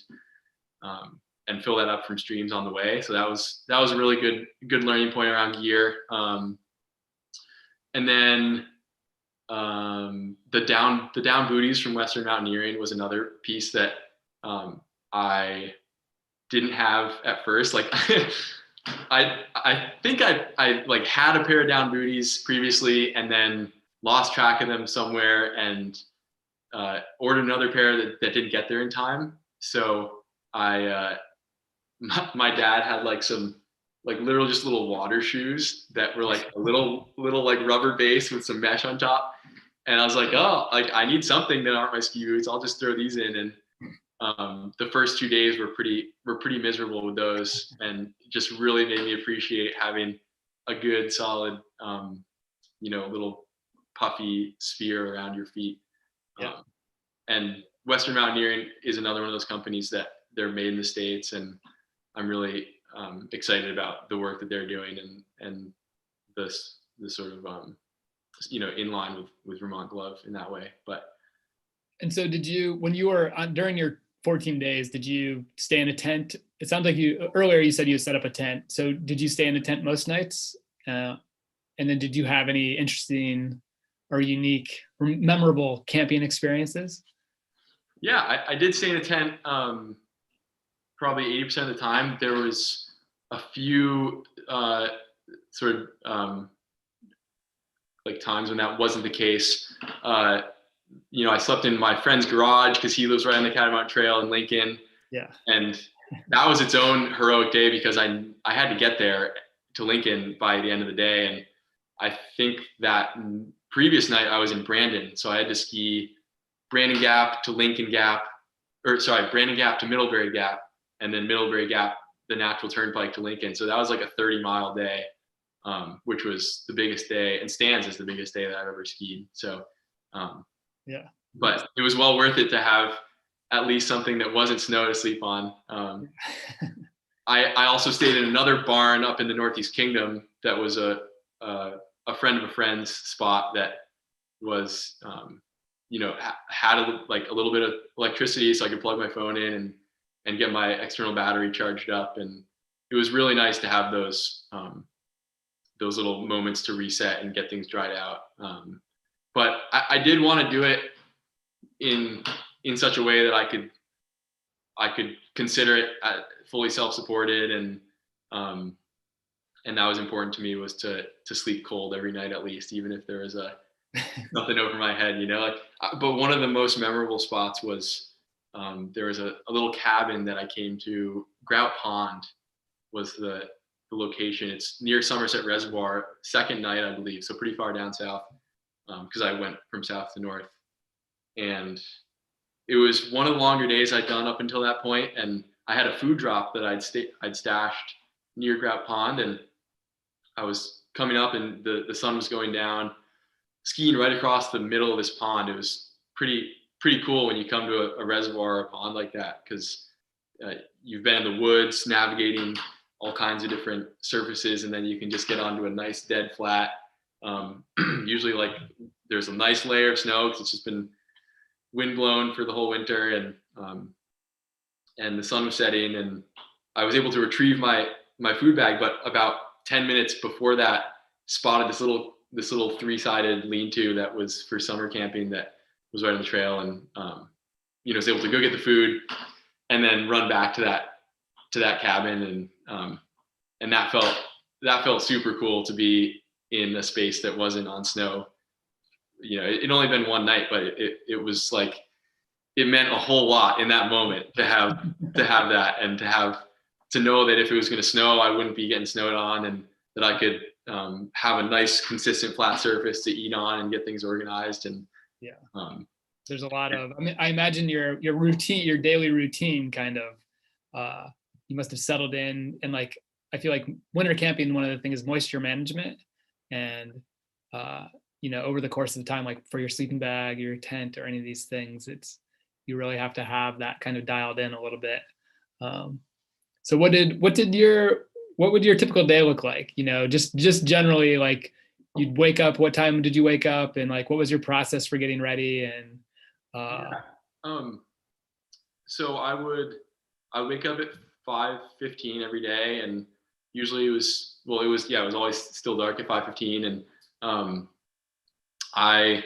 fill that up from streams on the way. So that was a really good learning point around gear. And then the down booties from Western Mountaineering was another piece that I didn't have at first. Like I think I like had a pair of down booties previously, and then lost track of them somewhere, and ordered another pair that didn't get there in time. So my dad had like some like literal just little water shoes that were like a little like rubber base with some mesh on top. And I was like, oh, like I need something that aren't my ski boots. I'll just throw these in. And the first 2 days were pretty miserable with those, and just really made me appreciate having a good solid, little puffy sphere around your feet. Yeah. And Western Mountaineering is another one of those companies that they're made in the States, and I'm really excited about the work that they're doing, and this sort of in line with Vermont Glove in that way. And so did you, when you were during your 14 days, did you stay in a tent? It sounds like earlier you said you set up a tent. So did you stay in a tent most nights? And then did you have any interesting or unique or memorable camping experiences? Yeah, I did stay in a tent probably 80% of the time. There was a few sort of like times when that wasn't the case. I slept in my friend's garage because he lives right on the Catamount Trail in Lincoln. Yeah. And that was its own heroic day because I had to get there to Lincoln by the end of the day. And I think that previous night I was in Brandon. So I had to ski Brandon Gap to Lincoln Gap, Brandon Gap to Middlebury Gap, and then Middlebury Gap, the natural turnpike to Lincoln. So that was like a 30-mile day, which was the biggest day, and stands as the biggest day that I've ever skied. So, yeah. But it was well worth it to have at least something that wasn't snow to sleep on. I also stayed in another barn up in the Northeast Kingdom that was a friend of a friend's spot that was, had a little bit of electricity, so I could plug my phone in and get my external battery charged up. And it was really nice to have those little moments to reset and get things dried out. But I did want to do it in such a way that I could consider it fully self-supported, and that was important to me, was to sleep cold every night at least, even if there was nothing over my head, but one of the most memorable spots was there was a little cabin that I came to. Grout Pond was the location. It's near Somerset Reservoir. Second night, I believe, so pretty far down south, because I went from south to north. And it was one of the longer days I'd done up until that point, and I had a food drop that I'd stashed near Grout Pond, and I was coming up, and the sun was going down, skiing right across the middle of this pond. It was pretty cool when you come to a reservoir or a pond like that, because you've been in the woods navigating all kinds of different surfaces, and then you can just get onto a nice dead flat. Usually, like, there's a nice layer of snow because it's just been wind blown for the whole winter, and the sun was setting, and I was able to retrieve my food bag. But about 10 minutes before that, spotted this little three-sided lean-to that was for summer camping that was right on the trail, and was able to go get the food and then run back to that cabin, and that felt super cool to be in a space that wasn't on snow. It'd only been one night, but it was like, it meant a whole lot in that moment to have that, and to know that if it was going to snow, I wouldn't be getting snowed on, and that I could have a nice, consistent, flat surface to eat on and get things organized. And there's a lot of, I imagine your routine, your daily routine, kind of, you must have settled in. And like, I feel like winter camping, one of the things is moisture management, and over the course of the time, like for your sleeping bag, your tent, or any of these things, you really have to have that kind of dialed in a little bit. So what would your typical day look like? Just generally, like, you'd wake up, what time did you wake up, and like, what was your process for getting ready? And so I would wake up at 5:15 every day, and usually it was always still dark at 5:15. And I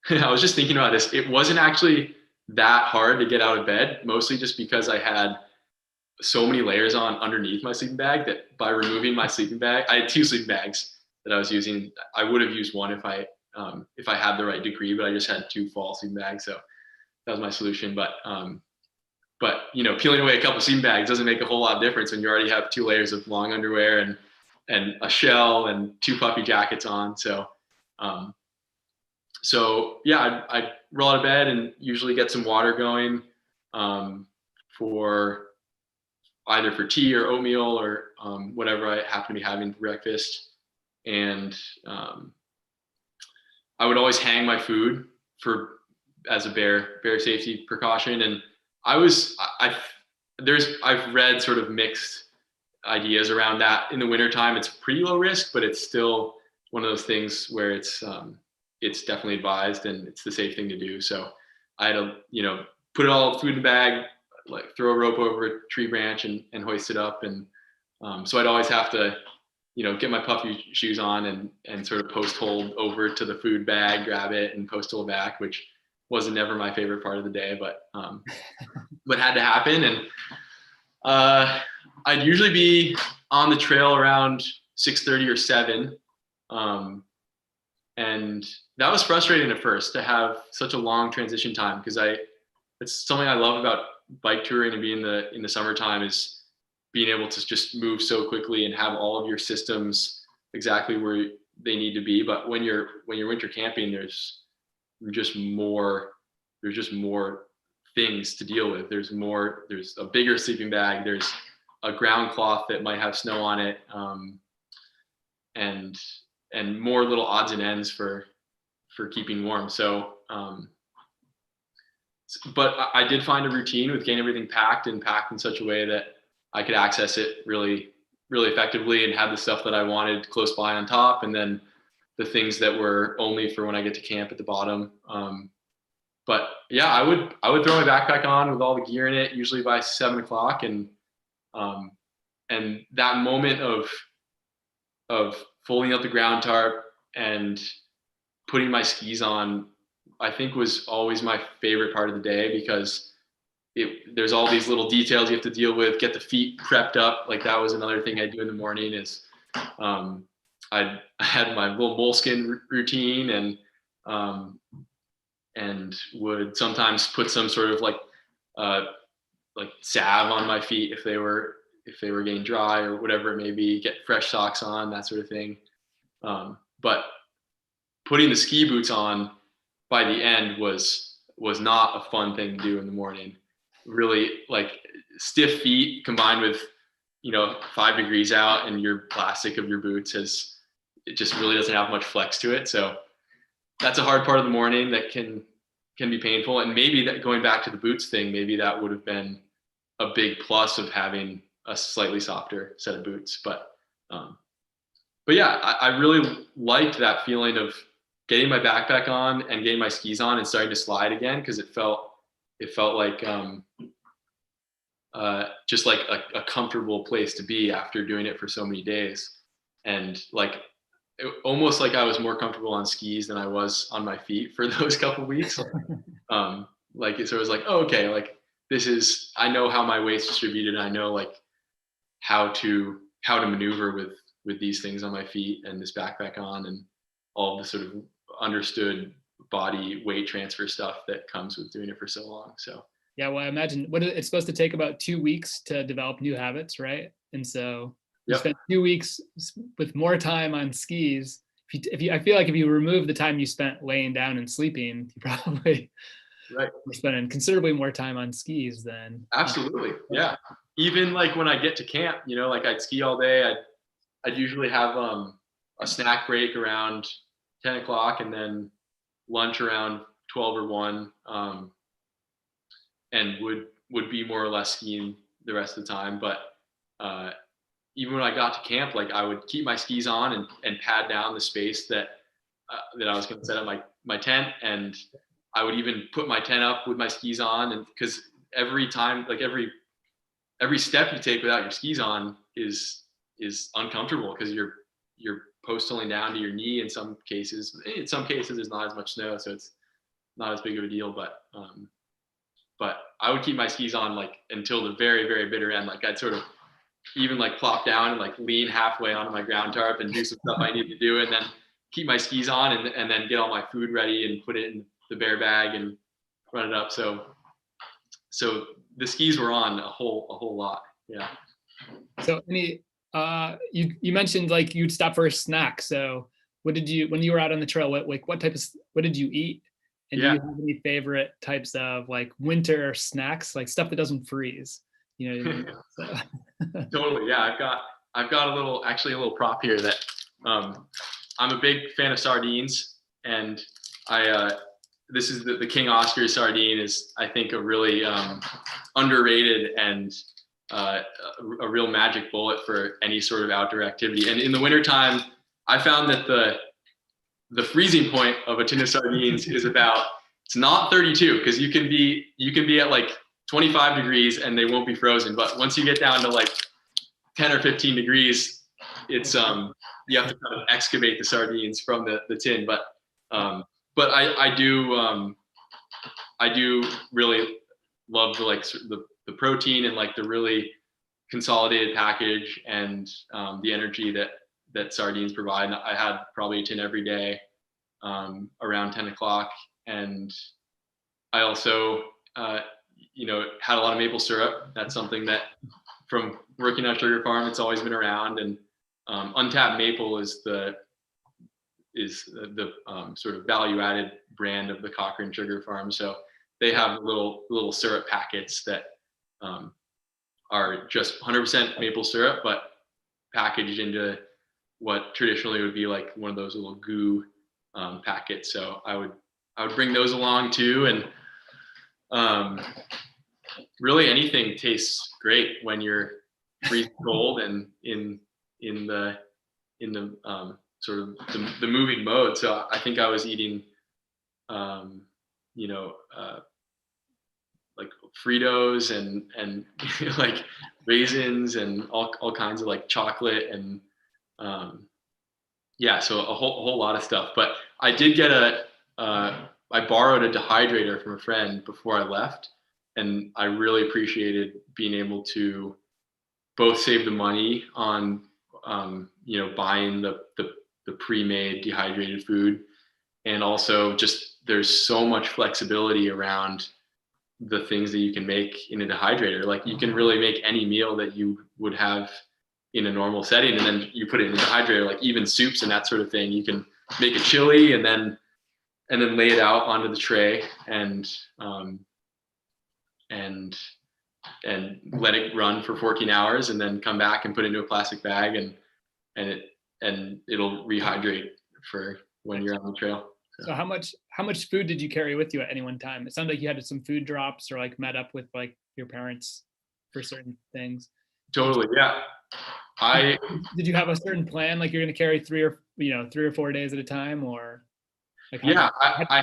was just thinking about this. It wasn't actually that hard to get out of bed, mostly just because I had so many layers on underneath my sleeping bag, that by removing my sleeping bag, I had two sleeping bags that I was using. I would have used one if I had the right degree, but I just had two fall sleeping bags, so that was my solution. But peeling away a couple sleeping bags doesn't make a whole lot of difference when you already have two layers of long underwear and a shell and two puffy jackets on. So I'd roll out of bed and usually get some water going, for either for tea or oatmeal or whatever I happen to be having for breakfast. And I would always hang my food as a bear safety precaution. And I've read sort of mixed ideas around that. In the wintertime, it's pretty low risk, but it's still one of those things where it's definitely advised and it's the safe thing to do. So I had to, put all the food in the bag, like throw a rope over a tree branch and hoist it up. And so I'd always have to, get my puffy shoes on and sort of post hold over to the food bag, grab it and post hold back, which wasn't never my favorite part of the day, but had to happen. And I'd usually be on the trail around 6:30 or 7. And that was frustrating at first to have such a long transition time, because it's something I love about bike touring and being in the summertime, is being able to just move so quickly and have all of your systems exactly where they need to be. But when you're winter camping, there's just more things to deal with. There's a bigger sleeping bag. There's a ground cloth that might have snow on it. And more little odds and ends for keeping warm. So, but I did find a routine with getting everything packed in such a way that I could access it really, really effectively, and have the stuff that I wanted close by on top, and then the things that were only for when I get to camp at the bottom. But yeah, I would throw my backpack on with all the gear in it, usually by 7 o'clock. And that moment of folding up the ground tarp and putting my skis on, I think was always my favorite part of the day, because there's all these little details you have to deal with, get the feet prepped up. Like, that was another thing I do in the morning, is I had my little moleskin routine, and would sometimes put some sort of like salve on my feet if they were getting dry or whatever it may be, get fresh socks on, that sort of thing. But putting the ski boots on by the end was not a fun thing to do in the morning. Really, like, stiff feet combined with 5 degrees out, and your plastic of your boots it just really doesn't have much flex to it. So that's a hard part of the morning that can be painful. And maybe that, going back to the boots thing, maybe that would have been a big plus of having a slightly softer set of boots. But yeah, I really liked that feeling of getting my backpack on and getting my skis on and starting to slide again, because it felt like just like a comfortable place to be after doing it for so many days. And like, almost like I was more comfortable on skis than I was on my feet for those couple weeks. Like, so it was like, oh, okay, like, I know how my weight's distributed. I know like how to maneuver with these things on my feet and this backpack on, and all the sort of understood body weight transfer stuff that comes with doing it for so long. So yeah, well, I imagine it's supposed to take about 2 weeks to develop new habits, right? And so you spent 2 weeks with more time on skis. I feel like if you remove the time you spent laying down and sleeping, you probably were spending considerably more time on skis than. Absolutely, yeah. Even like when I get to camp, like, I'd ski all day. I'd usually have a snack break around 10 o'clock, and then lunch around 12 or 1, and would be more or less skiing the rest of the time. But even when I got to camp, like, I would keep my skis on and pad down the space that I was going to set up my tent, and I would even put my tent up with my skis on. And because every time, like, every step you take without your skis on is uncomfortable, because you're post-holing down to your knee in some cases. In some cases there's not as much snow, so it's not as big of a deal. But I would keep my skis on like until the very, very bitter end. Like, I'd sort of even like plop down and like lean halfway onto my ground tarp and do some stuff I need to do, and then keep my skis on, and then get all my food ready and put it in the bear bag and run it up. So the skis were on a whole lot. Yeah. So you mentioned like you'd stop for a snack. So when you were out on the trail, what did you eat? And do you have any favorite types of like winter snacks, like stuff that doesn't freeze? So. Totally. Yeah. I've got a little prop here that I'm a big fan of sardines, and this is the King Oscar sardine is, I think, a really underrated and a real magic bullet for any sort of outdoor activity. And in the wintertime, I found that the freezing point of a tin of sardines is it's not 32, because you can be at like 25 degrees and they won't be frozen. But once you get down to like 10 or 15 degrees, it's you have to kind of excavate the sardines from the tin. But I do I do really love the protein and like the really consolidated package and the energy that sardines provide. And I had probably a tin every day around 10 o'clock. And I also, had a lot of maple syrup. That's something that from working on a sugar farm, it's always been around. And untapped maple is the sort of value-added brand of the Cochrane Sugar Farm. So they have little syrup packets that are just 100% maple syrup, but packaged into what traditionally would be like one of those little goo packets. So I would bring those along too, and really anything tastes great when you're freezing cold and in the sort of the moving mode. So I think I was eating, like Fritos and like raisins and all kinds of like chocolate and so a whole lot of stuff. But I did get I borrowed a dehydrator from a friend before I left, and I really appreciated being able to both save the money on buying the pre-made dehydrated food, and also just there's so much flexibility around the things that you can make in a dehydrator. Like you can really make any meal that you would have in a normal setting, and then you put it in the dehydrator, like even soups and that sort of thing. You can make a chili and then lay it out onto the tray and let it run for 14 hours and then come back and put it into a plastic bag and it'll rehydrate for when you're on the trail. So how much food did you carry with you at any one time? It sounded like you had some food drops or like met up with like your parents for certain things. Totally, yeah. Did you have a certain plan, like you're going to carry 3 or 4 days at a time, or like I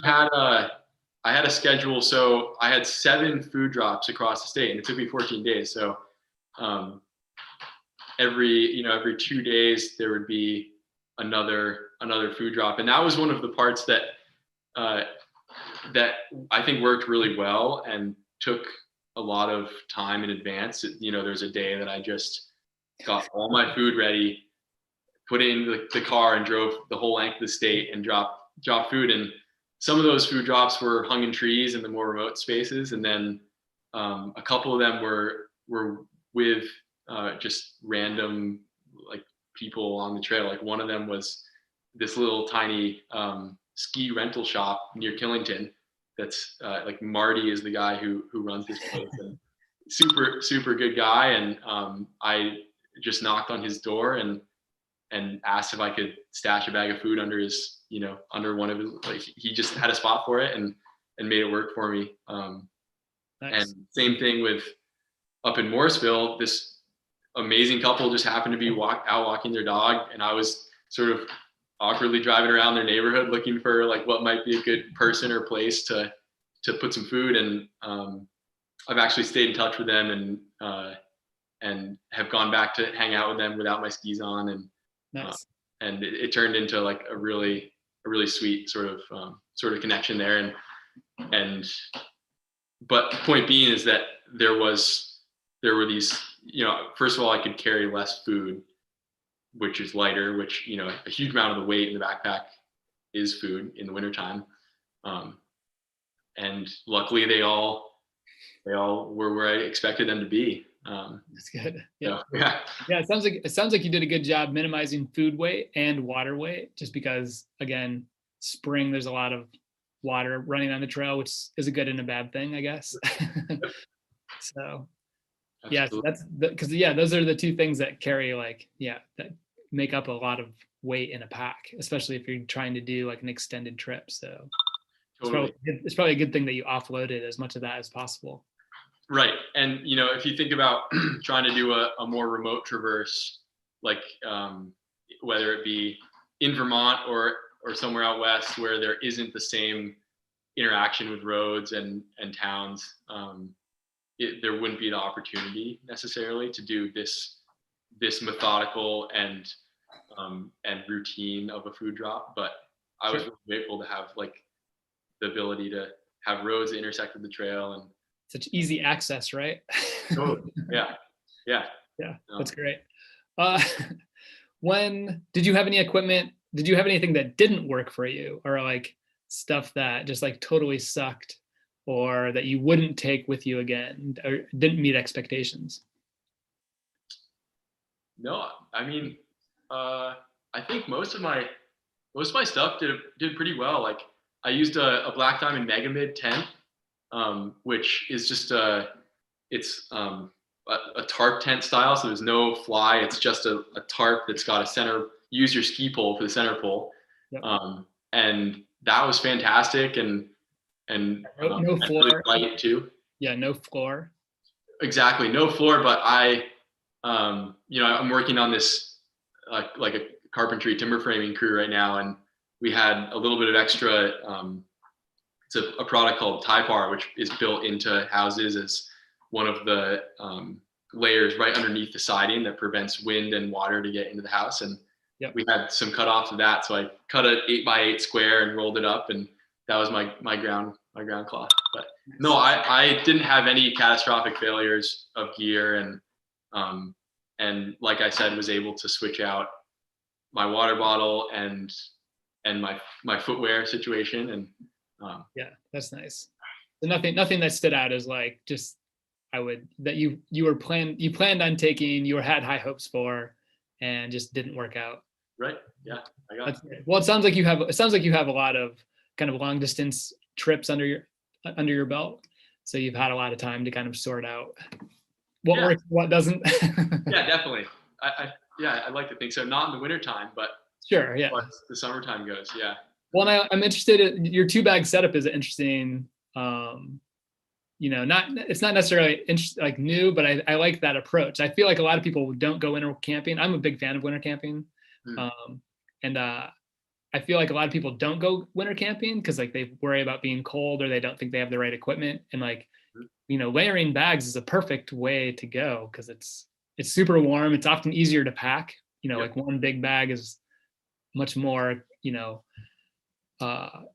had a schedule. So I had 7 food drops across the state, and it took me 14 days. So every 2 days there would be another food drop, and that was one of the parts that I think worked really well and took a lot of time in advance. There's a day that I just got all my food ready, put it in the car, and drove the whole length of the state and dropped food. And some of those food drops were hung in trees in the more remote spaces, and then a couple of them were with just random like people on the trail. Like one of them was this little tiny ski rental shop near Killington. That's like Marty is the guy who runs this place, and super good guy. And I just knocked on his door and asked if I could stash a bag of food under his, under one of his, like he just had a spot for it and made it work for me. Nice. And same thing with up in Morrisville, this amazing couple just happened to be out walking their dog, and I was sort of awkwardly driving around their neighborhood looking for like what might be a good person or place to put some food. And I've actually stayed in touch with them and have gone back to hang out with them without my skis on. And nice. And it turned into like a really sweet sort of connection there. But the point being is that there were these, first of all, I could carry less food, which is lighter, which, a huge amount of the weight in the backpack is food in the wintertime. And luckily they all were where I expected them to be. That's good. Yeah. So, yeah. It sounds like you did a good job minimizing food weight and water weight, just because again, spring, there's a lot of water running on the trail, which is a good and a bad thing, I guess. So absolutely. That's because those are the two things that carry that make up a lot of weight in a pack, especially if you're trying to do like an extended trip. So totally. It's probably a good thing that you offloaded as much of that as possible. Right. And, if you think about trying to do a more remote traverse, like whether it be in Vermont or somewhere out west where there isn't the same interaction with roads and towns, there wouldn't be the opportunity necessarily to do this methodical and routine of a food drop. But I was really grateful to have like the ability to have roads that intersect with the trail, and such easy access, right? totally. Yeah. Yeah, that's great. Uh, when did you have any equipment? Did you have anything that didn't work for you, or like stuff that just like totally sucked, or that you wouldn't take with you again, or didn't meet expectations? No, I mean, I think most of my stuff did pretty well. Like I used a Black Diamond Mega Mid 10, which is just it's a tarp tent style, so there's no fly. It's just a tarp that's got a center. Use your ski pole for the center pole, Yep. And that was fantastic. And No floor. Really light too. Yeah, no floor. Exactly, no floor. But I'm working on this like a carpentry timber framing crew right now, and we had a little bit of extra. It's a product called Typar, which is built into houses as one of the layers right underneath the siding that prevents wind and water to get into the house. And we had some cutoffs of that, so I cut an 8x8 square and rolled it up, and that was my ground cloth. But no, I didn't have any catastrophic failures of gear, and like I said, was able to switch out my water bottle and my footwear situation. And yeah, that's nice. So nothing that stood out as like just you planned on taking, you had high hopes for, and just didn't work out. Right. Yeah, I got it. Well, it sounds like you have a lot of kind of long distance trips under your belt, so you've had a lot of time to kind of sort out what works, what doesn't. Yeah, definitely. I'd like to think so. Not in the wintertime, but sure, yeah. As the summertime goes, yeah. Well, I'm interested in your 2-bag setup is interesting. It's not necessarily like new, but I like that approach. I feel like a lot of people don't go winter camping. I'm a big fan of winter camping. And I feel like a lot of people don't go winter camping because like they worry about being cold, or they don't think they have the right equipment. And like, layering bags is a perfect way to go because it's super warm. It's often easier to pack. Like one big bag is much more,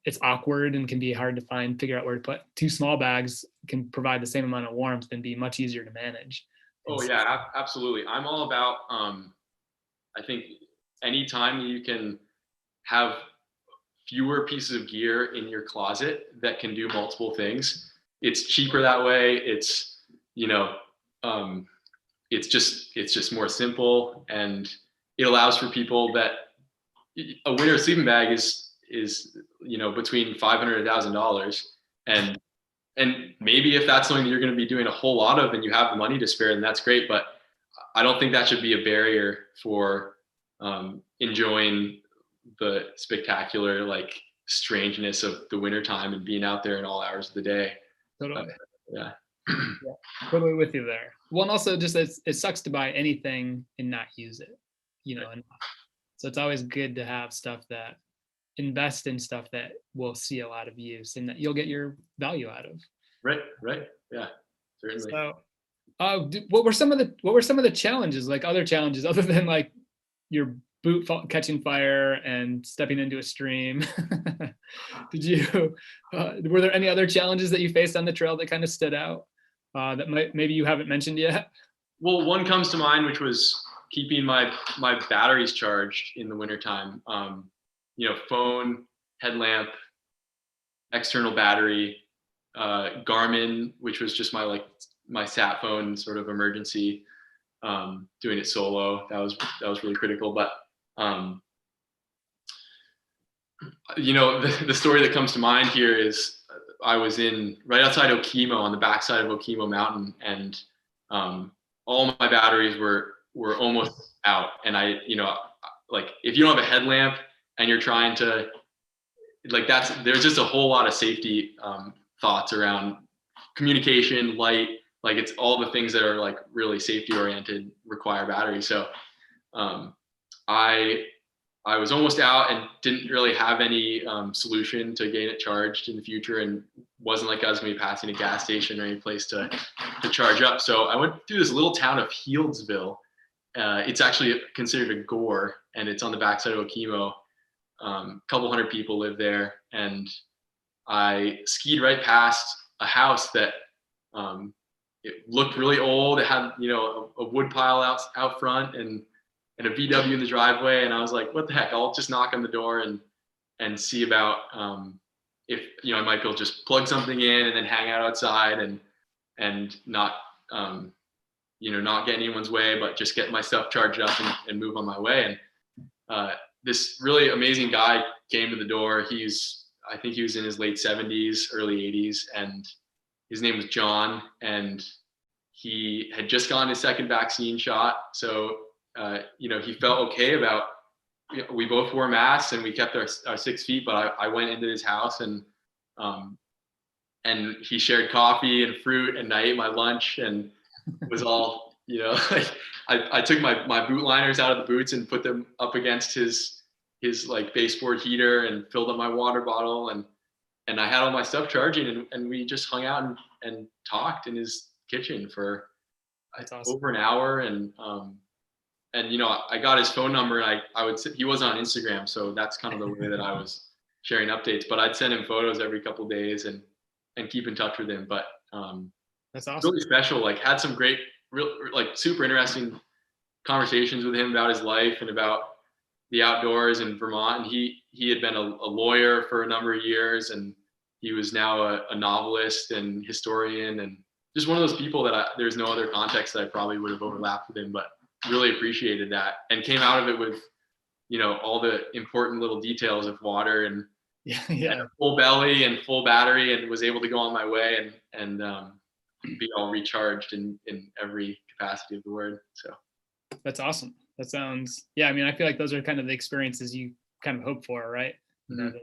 it's awkward and can be hard to figure out where to put. 2 small bags can provide the same amount of warmth and be much easier to manage. Oh yeah, absolutely. I'm all about, I think anytime you can have fewer pieces of gear in your closet that can do multiple things, it's cheaper that way. It's, it's just more simple, and it allows for people that a winter sleeping bag is between $500 and $1,000, and maybe if that's something that you're going to be doing a whole lot of and you have the money to spare, then that's great. But I don't think that should be a barrier for enjoying the spectacular like strangeness of the wintertime and being out there in all hours of the day. Totally. Yeah. Totally with you there. Well, and also just it sucks to buy anything and not use it, and so it's always good to have invest in stuff that will see a lot of use and that you'll get your value out of. Right. Yeah, certainly. So, what were some of the challenges, like other challenges other than like your boot catching fire and stepping into a stream? Were there any other challenges that you faced on the trail that kind of stood out that maybe you haven't mentioned yet? Well, one comes to mind, which was keeping my batteries charged in the wintertime. Phone, headlamp, external battery, Garmin, which was just my sat phone sort of emergency, doing it solo. That was really critical. But the story that comes to mind here is I was right outside Okemo on the backside of Okemo Mountain, and all my batteries were almost out. And if you don't have a headlamp and you're trying to there's just a whole lot of safety thoughts around communication, light, like it's all the things that are like really safety oriented require batteries. So I was almost out and didn't really have any solution to getting it charged in the future, and wasn't like I was gonna be passing a gas station or any place to charge up. So I went through this little town of Healdsville. It's actually considered a gore, and it's on the backside of Okemo. Couple hundred people live there, and I skied right past a house that it looked really old. It had, a wood pile out front and a VW in the driveway. And I was like, what the heck? I'll just knock on the door and see about if I might be able to just plug something in and then hang out outside and not not get in anyone's way, but just get my stuff charged up and move on my way. And this really amazing guy came to the door. I think he was in his late 70s, early 80s, and his name was John, and he had just gotten his second vaccine shot. So, he felt okay about, we both wore masks and we kept our 6 feet, but I went into his house and he shared coffee and fruit, and I ate my lunch, and it was all, I took my boot liners out of the boots and put them up against his like baseboard heater and filled up my water bottle, and I had all my stuff charging, and we just hung out and talked in his kitchen for over an hour. And I got his phone number, and he wasn't on Instagram, so that's kind of the way that I was sharing updates, but I'd send him photos every couple of days and keep in touch with him. But that's awesome. Really special. Like, had some great, super interesting conversations with him about his life and about the outdoors in Vermont. And he had been a lawyer for a number of years, and he was now a novelist and historian, and just one of those people that there's no other context that I probably would have overlapped with him, but really appreciated that, and came out of it with, all the important little details of water and and full belly and full battery, and was able to go on my way and be all recharged in every capacity of the word. So that's awesome. That sounds, I mean, I feel like those are kind of the experiences you kind of hope for, right? Mm-hmm.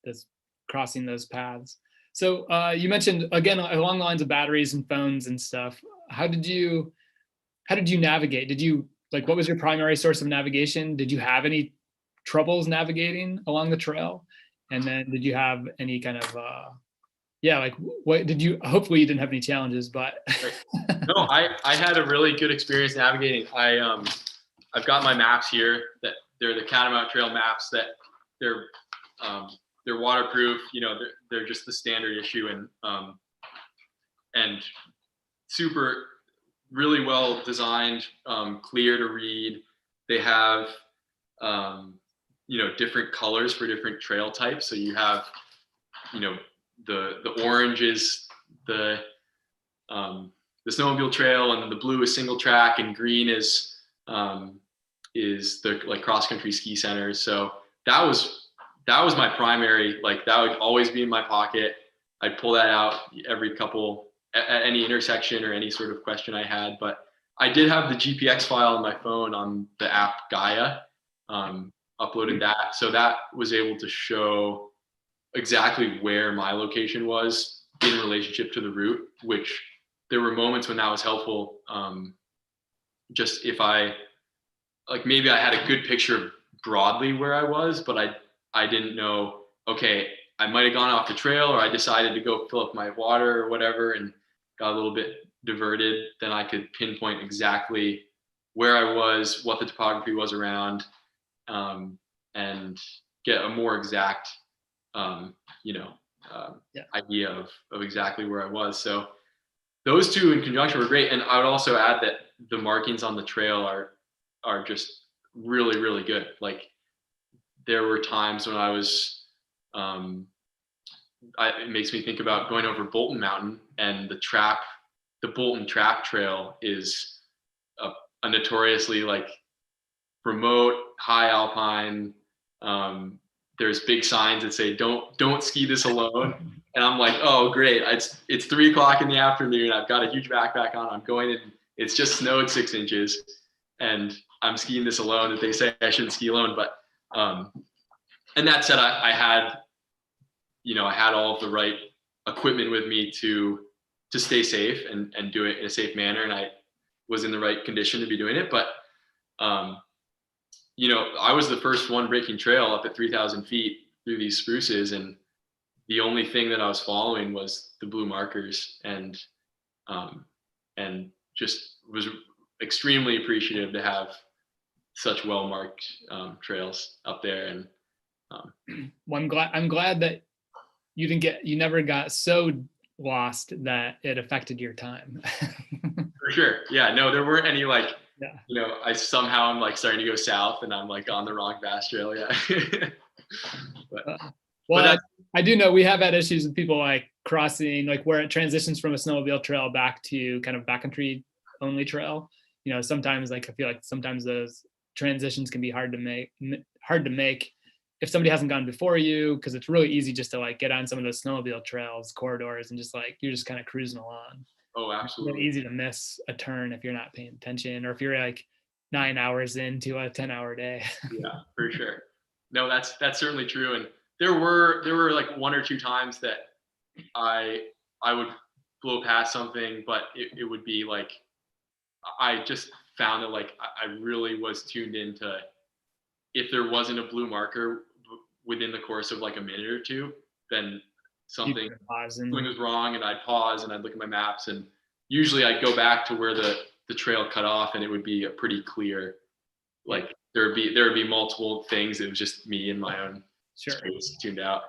That's crossing those paths. So you mentioned, again, along the lines of batteries and phones and stuff, how did you navigate? What was your primary source of navigation? Did you have any troubles navigating along the trail? And then did you have any kind of, what did you, hopefully you didn't have any challenges, but. No, I had a really good experience navigating. I've got my maps here that they're the Catamount Trail maps that they're waterproof, they're just the standard issue, and super, really well designed, clear to read. They have, different colors for different trail types. So you have, the orange is the snowmobile trail, and the blue is single track, and green is the cross country ski centers. So that was my primary, that would always be in my pocket. I'd pull that out at any intersection or any sort of question I had. But I did have the GPX file on my phone on the app Gaia, uploaded that. So that was able to show exactly where my location was in relationship to the route, which there were moments when that was helpful. Just if maybe I had a good picture broadly where I was, but I didn't know, okay, I might've gone off the trail, or I decided to go fill up my water or whatever and got a little bit diverted, then I could pinpoint exactly where I was, what the topography was around, and get a more exact, idea of exactly where I was. So those two in conjunction were great. And I would also add that the markings on the trail are just really, really good. Like, there were times when I was, it makes me think about going over Bolton Mountain, and the Bolton Trap Trail is a notoriously remote, high alpine. There's big signs that say don't ski this alone, and I'm like, oh great, it's 3 o'clock in the afternoon, I've got a huge backpack on, I'm going in, it's just snowed 6 inches, and I'm skiing this alone, that they say I shouldn't ski alone. But and that said, I had all of the right equipment with me to stay safe and do it in a safe manner, and I was in the right condition to be doing it. But I was the first one breaking trail up at 3,000 feet through these spruces, and the only thing that I was following was the blue markers, and just was extremely appreciative to have such well-marked trails up there. And well, I'm glad that you never got so lost that it affected your time. For sure. Yeah, no, there weren't any like, Yeah. I somehow I'm like starting to go south and I'm like on the wrong bass trail. Yeah. Well, I do know we have had issues with people like crossing, like where it transitions from a snowmobile trail back to kind of backcountry only trail. Sometimes like I feel like sometimes those transitions can be hard to make if somebody hasn't gone before you, because it's really easy just to like get on some of those snowmobile trails, corridors, and just like you're just kind of cruising along. Oh, absolutely. It's really easy to miss a turn if you're not paying attention, or if you're like 9 hours into a 10-hour day. Yeah, for sure. No, that's certainly true. And there were like one or two times that I would blow past something, but it would be like I just found that like I really was tuned into, if there wasn't a blue marker within the course of like a minute or two, then something was wrong, and I'd pause and I'd look at my maps, and usually I'd go back to where the trail cut off, and it would be a pretty clear, like there would be multiple things. It was just me and my own space tuned out.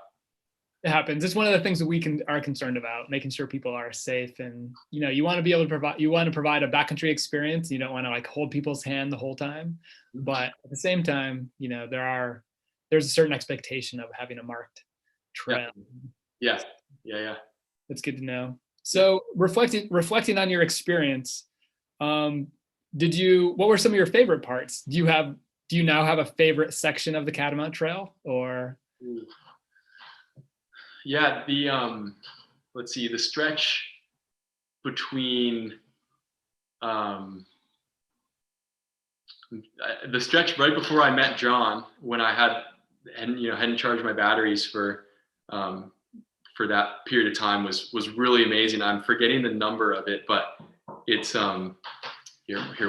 It happens. It's one of the things that we are concerned about, making sure people are safe. And, you want to be able to provide a backcountry experience. You don't want to like hold people's hand the whole time. But at the same time, there's a certain expectation of having a marked trail. Yeah. That's good to know. So reflecting on your experience, what were some of your favorite parts? Do you now have a favorite section of the Catamount Trail, or? Yeah, let's see, the stretch between the stretch right before I met John, when I hadn't charged my batteries for that period of time, was really amazing. I'm forgetting the number of it, but it's here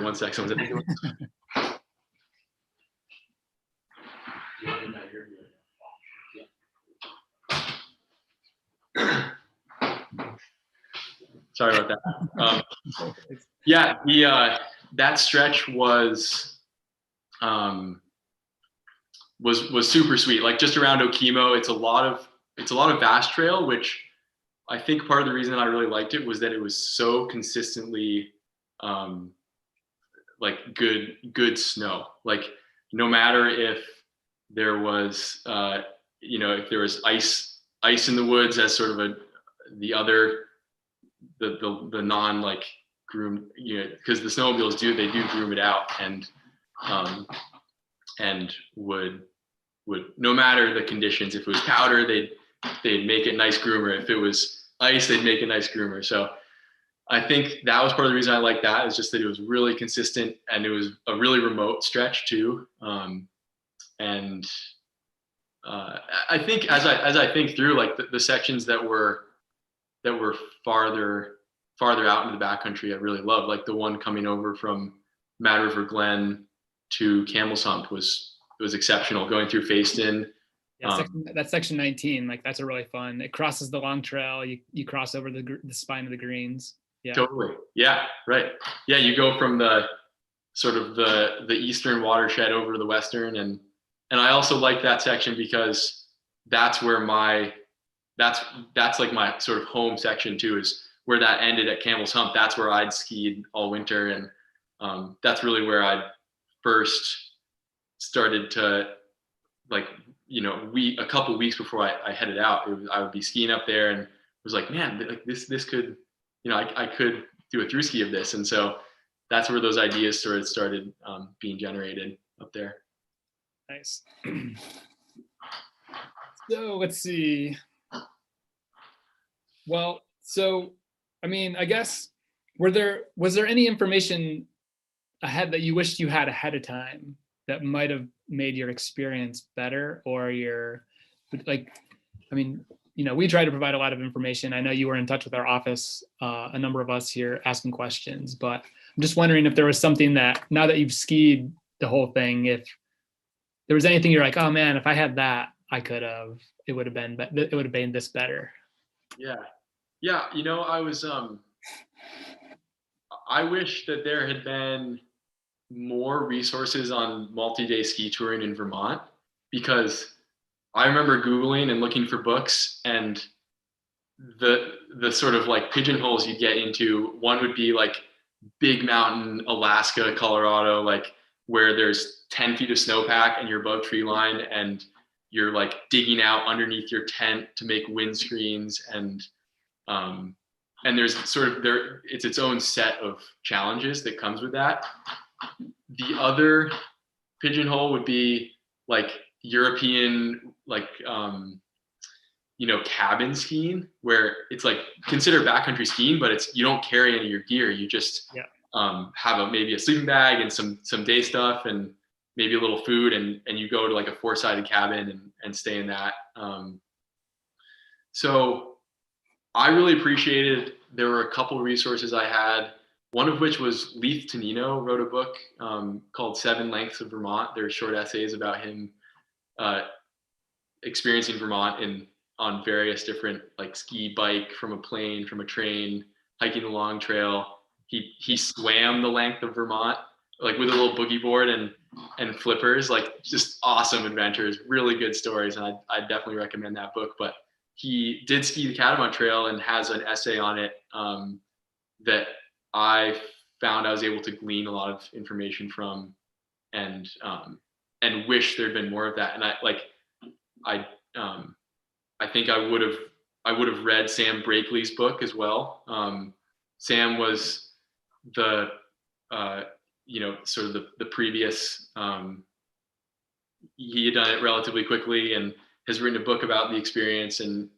1 sec. Someone's at the door. Sorry about that. That stretch was super sweet. Like just around Okemo, it's a lot of bass trail, which I think part of the reason I really liked it was that it was so consistently like good snow. Like no matter if there was if there was ice in the woods as sort of the non like groomed, because the snowmobiles do groom it out, and would no matter the conditions, if it was powder, they'd make it nice groomer. If it was ice, they'd make a nice groomer. So I think that was part of the reason I liked that, is just that it was really consistent, and it was a really remote stretch too. I think as I think through like the sections that were farther out into the backcountry, I really loved, like the one coming over from Mad River Glen to Camel's Hump was exceptional. Going through Facein. Yeah, that's section 19. Like that's a really fun. It crosses the long trail. You cross over the spine of the greens. Yeah. Totally. Yeah. Right. Yeah. You go from the sort of the eastern watershed over to the western, and I also like that section because that's where that's like my sort of home section too, is where that ended at Camel's Hump. That's where I'd skied all winter, and that's really where I first started to like, a couple weeks before I headed out, I would be skiing up there, and was like, man, like this could, I could do a through ski of this. And so that's where those ideas started being generated up there. Nice. So let's see. Well, so, I mean, I guess, was there any information ahead that you wished you had ahead of time that might have made your experience better, or we try to provide a lot of information. I know you were in touch with our office, a number of us here asking questions, but I'm just wondering if there was something that, now that you've skied the whole thing, if there was anything you're like, oh man, if I had that, it would have been this better. Yeah. I wish that there had been more resources on multi-day ski touring in Vermont, because I remember Googling and looking for books, and the sort of like pigeonholes you get into, one would be like big mountain, Alaska, Colorado, like where there's 10 feet of snowpack and you're above tree line and you're like digging out underneath your tent to make windscreens, and there's sort of it's its own set of challenges that comes with that. The other pigeonhole would be like European, like cabin skiing, where it's like considered backcountry skiing, but it's, you don't carry any of your gear. You just have maybe a sleeping bag and some day stuff and maybe a little food, and you go to like a 4-sided cabin and stay in that. So I really appreciated, there were a couple of resources I had, one of which was Leith Tonino wrote a book called 7 Lengths of Vermont. They're short essays about him experiencing Vermont on various different, like ski, bike, from a plane, from a train, hiking the long trail. He swam the length of Vermont, like with a little boogie board and flippers, like just awesome adventures, really good stories. And I definitely recommend that book. But he did ski the Catamount Trail and has an essay on it that I found I was able to glean a lot of information from, and wish there'd been more of that. And I think I would have read Sam Brakely's book as well. Sam was the sort of the previous, he had done it relatively quickly and has written a book about the experience, and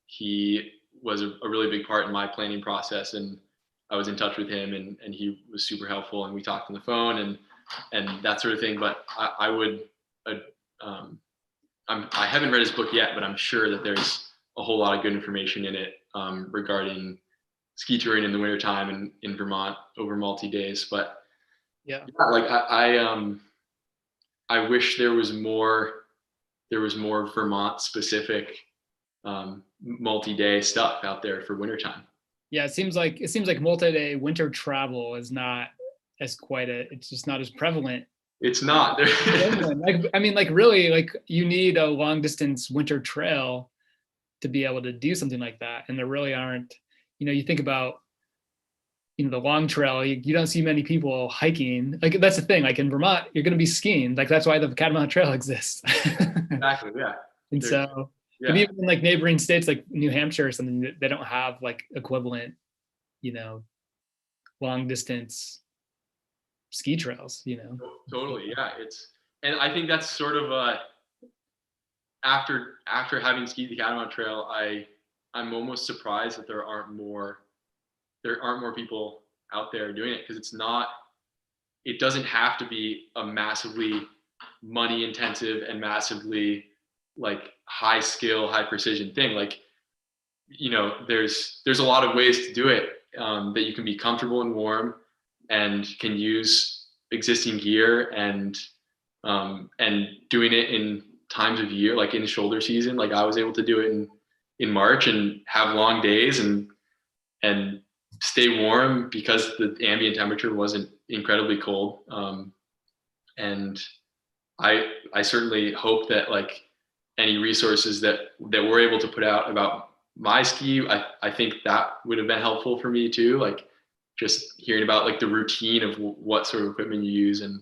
he was a really big part in my planning process, and I was in touch with him, and he was super helpful, and we talked on the phone and that sort of thing. But I haven't read his book yet, but I'm sure that there's a whole lot of good information in it regarding ski touring in the wintertime in Vermont over multi-days. But like I wish there was more Vermont specific multi-day stuff out there for wintertime. Yeah, it seems like multi-day winter travel is not it's just not as prevalent. It's not. Really, you need a long distance winter trail to be able to do something like that. And there really aren't, you think about, the long trail, you don't see many people hiking. Like, that's the thing, like in Vermont, you're going to be skiing. Like, that's why the Catamount Trail exists. Exactly. Yeah. And but even in like neighboring states, like New Hampshire or something, they don't have like equivalent, long distance ski trails, Totally. Yeah. And I think that's sort of after having skied the Catamount Trail, I'm almost surprised that there aren't more people out there doing it, because it doesn't have to be a massively money intensive and massively like high skill, high precision thing. Like, there's a lot of ways to do it that you can be comfortable and warm and can use existing gear and doing it in times of year, like in shoulder season. Like I was able to do it in March and have long days and stay warm because the ambient temperature wasn't incredibly cold. And I certainly hope that like any resources that we're able to put out about my ski, I think that would have been helpful for me too. Like just hearing about like the routine of what sort of equipment you use and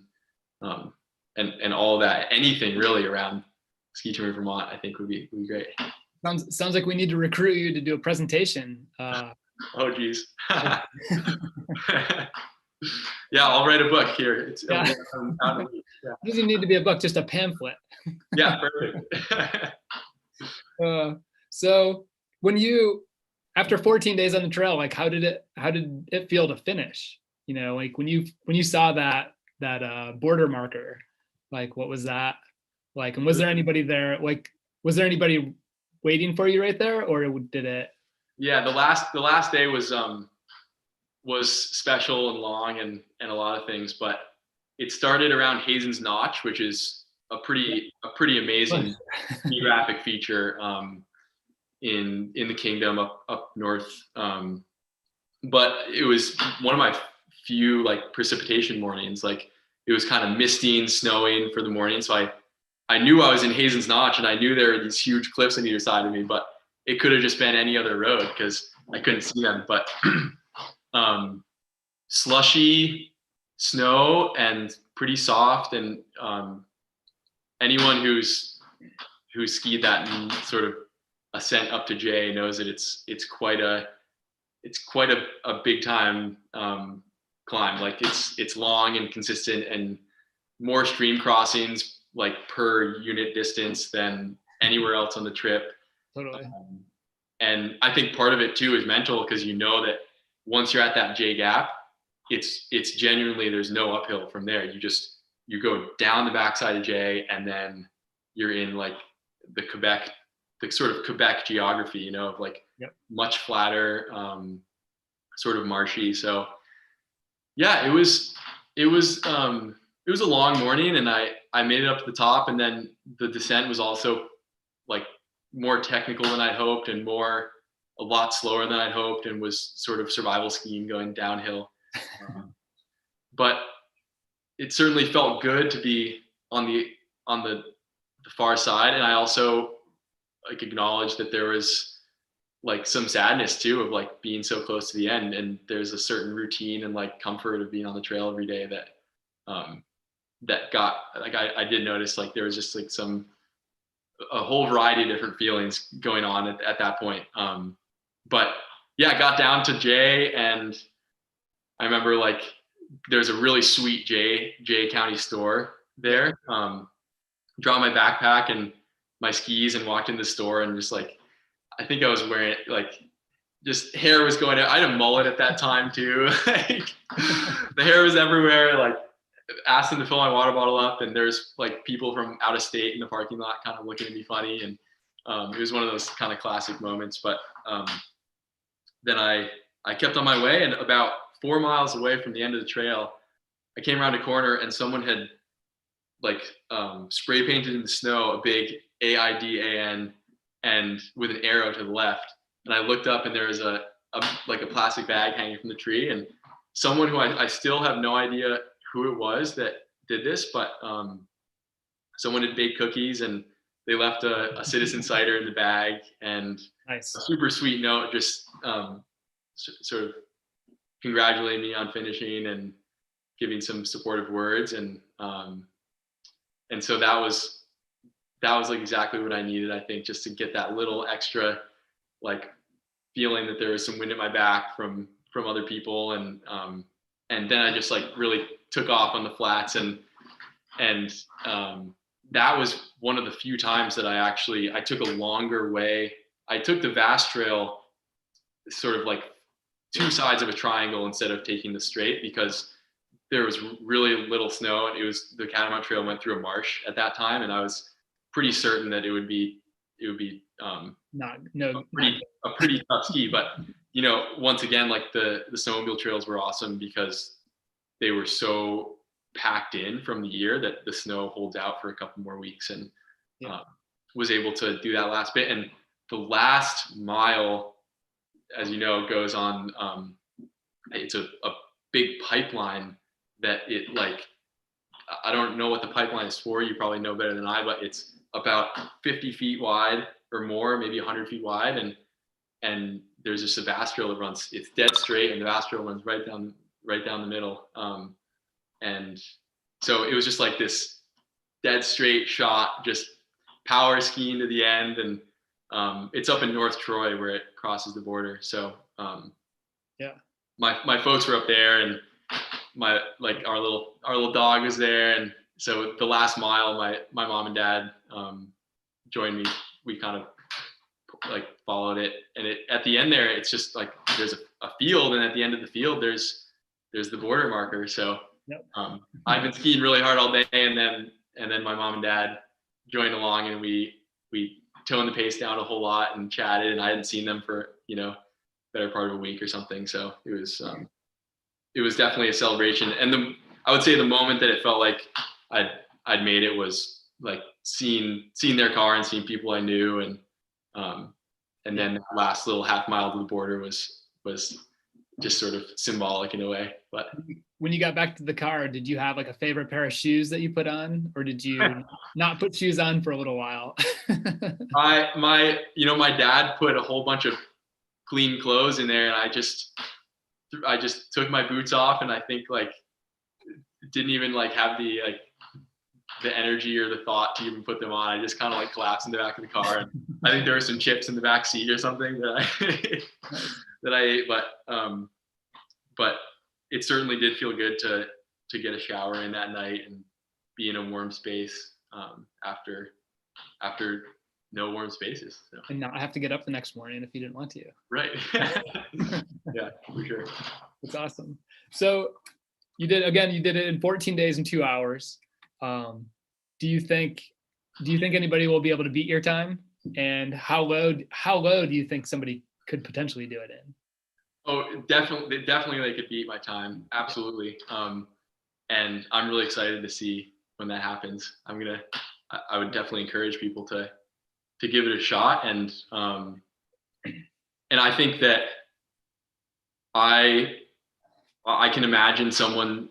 all of that, anything really around ski touring in Vermont, I think would be great. Sounds like we need to recruit you to do a presentation. Oh geez. Yeah, I'll write a book here. It doesn't need to be a book, just a pamphlet. Yeah, perfect. So when after 14 days on the trail, like how did it feel to finish? Like when you saw that border marker, like what was that like? And was there anybody there? Like, was there anybody waiting for you right there, or did it? Yeah, the last day was special and long and a lot of things, but it started around Hazen's Notch, which is a pretty amazing geographic feature in the kingdom up north. But it was one of my few like precipitation mornings. Like it was kind of misty and snowing for the morning, so I knew I was in Hazen's Notch, and I knew there were these huge cliffs on either side of me, but it could have just been any other road because I couldn't see them. But slushy snow and pretty soft, and anyone who's skied that sort of ascent up to J knows that it's quite a big time climb. Like it's long and consistent, and more stream crossings like per unit distance than anywhere else on the trip. Totally. And I think part of it too is mental, because you know that once you're at that J gap, it's genuinely, there's no uphill from there. You go down the backside of J, and then you're in like the sort of Quebec geography, you know, of like much flatter, sort of marshy. So yeah, it was a long morning, and I made it up to the top, and then the descent was also like more technical than I'd hoped, and a lot slower than I'd hoped, and was sort of survival skiing going downhill. But it certainly felt good to be on the far side. And I also like acknowledged that there was like some sadness too of like being so close to the end, and there's a certain routine and like comfort of being on the trail every day that got like, I did notice like there was just like a whole variety of different feelings going on at that point. But yeah, I got down to J, and I remember like there's a really sweet J County store there. Dropped my backpack and my skis and walked in the store, and just like, I think I was wearing like, just hair was going out. I had a mullet at that time too. Like, the hair was everywhere. Like, asked them to fill my water bottle up, and there's like people from out of state in the parking lot kind of looking at me funny. And it was one of those kind of classic moments. But then I kept on my way, and about 4 miles away from the end of the trail, I came around a corner, and someone had like spray painted in the snow a big AIDAN and with an arrow to the left. And I looked up, and there was a plastic bag hanging from the tree, and someone who I still have no idea who it was that did this, but someone had baked cookies, and they left a citizen cider in the bag, and nice. A super sweet note, just sort of congratulating me on finishing and giving some supportive words. And so that was like exactly what I needed, I think, just to get that little extra like feeling that there was some wind at my back from other people. And then I just like really took off on the flats, and that was one of the few times that I took a longer way. I took the vast trail sort of like two sides of a triangle instead of taking the straight, because there was really little snow, and the Catamount Trail went through a marsh at that time, and I was pretty certain that it would be a pretty tough ski. But you know, once again, like the snowmobile trails were awesome because they were so packed in from the year that the snow holds out for a couple more weeks, and was able to do that last bit. And the last mile, as you know, goes on, it's a big pipeline that it like, I don't know what the pipeline is for, you probably know better than I, but it's about 50 feet wide or more, maybe 100 feet wide. And there's a Sebastial that runs, it's dead straight, and the Sebastial runs right down the middle. And so it was just like this dead straight shot, just power skiing to the end. And it's up in North Troy where it crosses the border. So my folks were up there, and our little dog was there. And so the last mile, my mom and dad joined me. We kind of like followed it, and at the end there, it's just like there's a field, and at the end of the field there's the border marker. So I've been skiing really hard all day, and then my mom and dad joined along, and we toned the pace down a whole lot and chatted, and I hadn't seen them for better part of a week or something. So it was definitely a celebration. And I would say the moment that it felt like I'd made it was like seeing their car and seeing people I knew, and then the last little half mile to the border was just sort of symbolic in a way. But when you got back to the car, did you have like a favorite pair of shoes that you put on, or did you not put shoes on for a little while? my dad put a whole bunch of clean clothes in there, and I just took my boots off, and I think like didn't even like have the energy or the thought to even put them on. I just kind of like collapsed in the back of the car, and I think there were some chips in the back seat or something that I ate, but it certainly did feel good to get a shower in that night and be in a warm space after no warm spaces. So. And not have to get up the next morning if you didn't want to. Right. Yeah, for sure. That's awesome. So you did it in 14 days and 2 hours. Do you think anybody will be able to beat your time? And how low do you think somebody could potentially do it in? Oh, definitely they could beat my time. Absolutely. And I'm really excited to see when that happens. I would definitely encourage people to give it a shot. And I think that I can imagine someone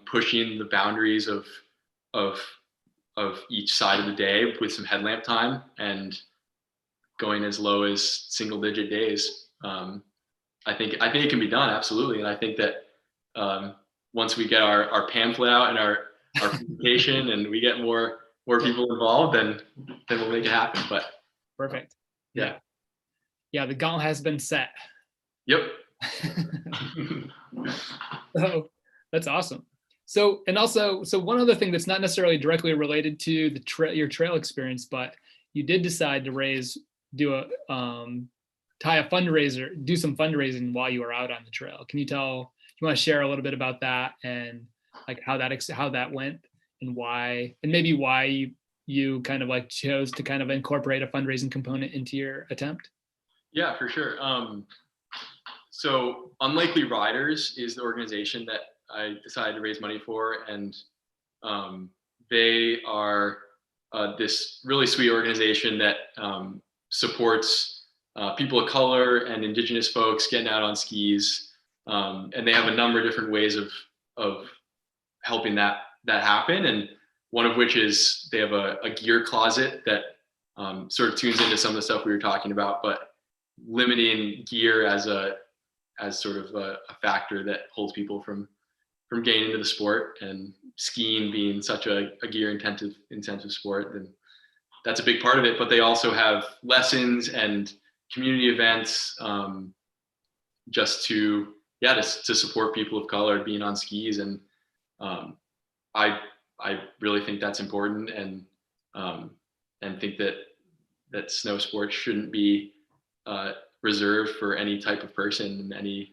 pushing the boundaries of each side of the day with some headlamp time and going as low as single digit days. I think it can be done, absolutely. And I think that once we get our pamphlet out and our presentation and we get more people involved, then we'll make it happen. But perfect. Yeah. The gauntlet has been set. Yep. Oh, that's awesome. So one other thing that's not necessarily directly related to your trail experience, but you did decide to do some fundraising while you were out on the trail. Can you want to share a little bit about that and like how that went and maybe why you kind of like chose to kind of incorporate a fundraising component into your attempt? Yeah, for sure. So Unlikely Riders is the organization that I decided to raise money for, and they are this really sweet organization that supports people of color and Indigenous folks getting out on skis, and they have a number of different ways of helping that happen. And one of which is they have a gear closet that sort of tunes into some of the stuff we were talking about, but limiting gear as sort of a factor that holds people from getting into the sport, and skiing being such a gear intensive sport, then that's a big part of it. But they also have lessons and community events just to support people of color being on skis. And I really think that's important, and think that snow sports shouldn't be reserved for any type of person, any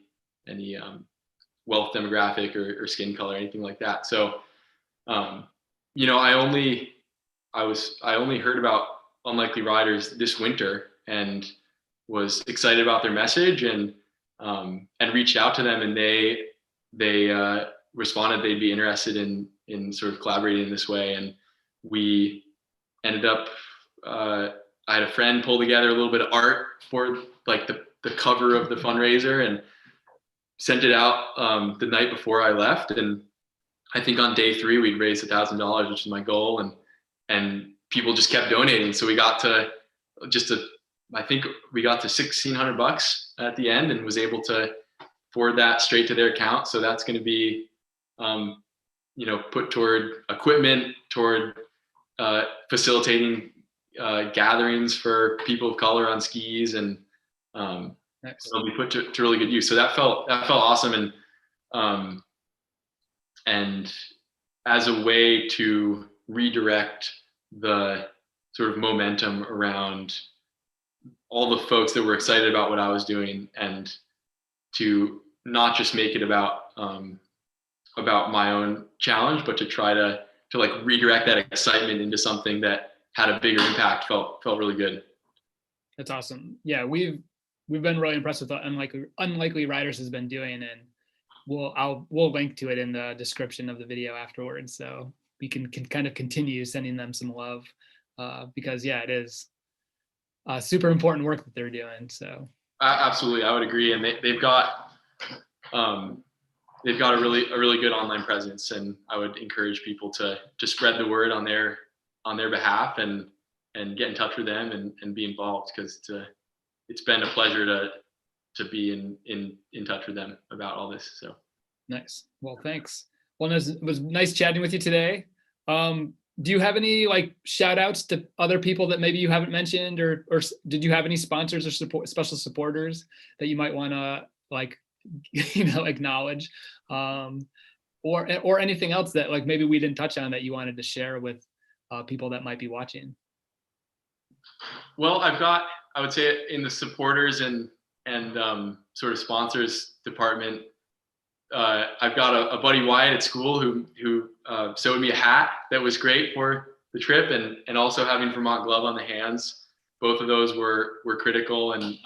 wealth demographic or skin color, anything like that. So, I only heard about Unlikely Riders this winter and was excited about their message and reached out to them, and they responded they'd be interested in sort of collaborating in this way. And we ended up, I had a friend pull together a little bit of art for like the cover of the fundraiser and sent it out the night before I left. And I think on day 3 we'd raised $1,000, which is my goal, and people just kept donating. So we got to $1,600 at the end, and was able to forward that straight to their account. So that's going to be put toward equipment, toward facilitating gatherings for people of color on skis, and nice. It'll be put to really good use. So that felt awesome. And as a way to redirect the sort of momentum around all the folks that were excited about what I was doing, and to not just make it about my own challenge, but to try to like redirect that excitement into something that had a bigger impact, felt really good. That's awesome. Yeah, we've been really impressed with what Unlikely Riders has been doing, and we'll link to it in the description of the video afterwards, so we can kind of continue sending them some love, because it is super important work that they're doing. So absolutely, I would agree. And they've got they've got a really good online presence, and I would encourage people to spread the word on their behalf and get in touch with them and be involved, because it's been a pleasure to be in touch with them about all this. So nice. Well, thanks. Well, it was nice chatting with you today. Do you have any like shout outs to other people that maybe you haven't mentioned, or did you have any sponsors or special supporters that you might want to like, acknowledge, or anything else that like maybe we didn't touch on that you wanted to share with people that might be watching? Well, I would say in the supporters and sort of sponsors department, I've got a buddy Wyatt at school who sewed me a hat that was great for the trip, and also having Vermont Glove on the hands. Both of those were critical, and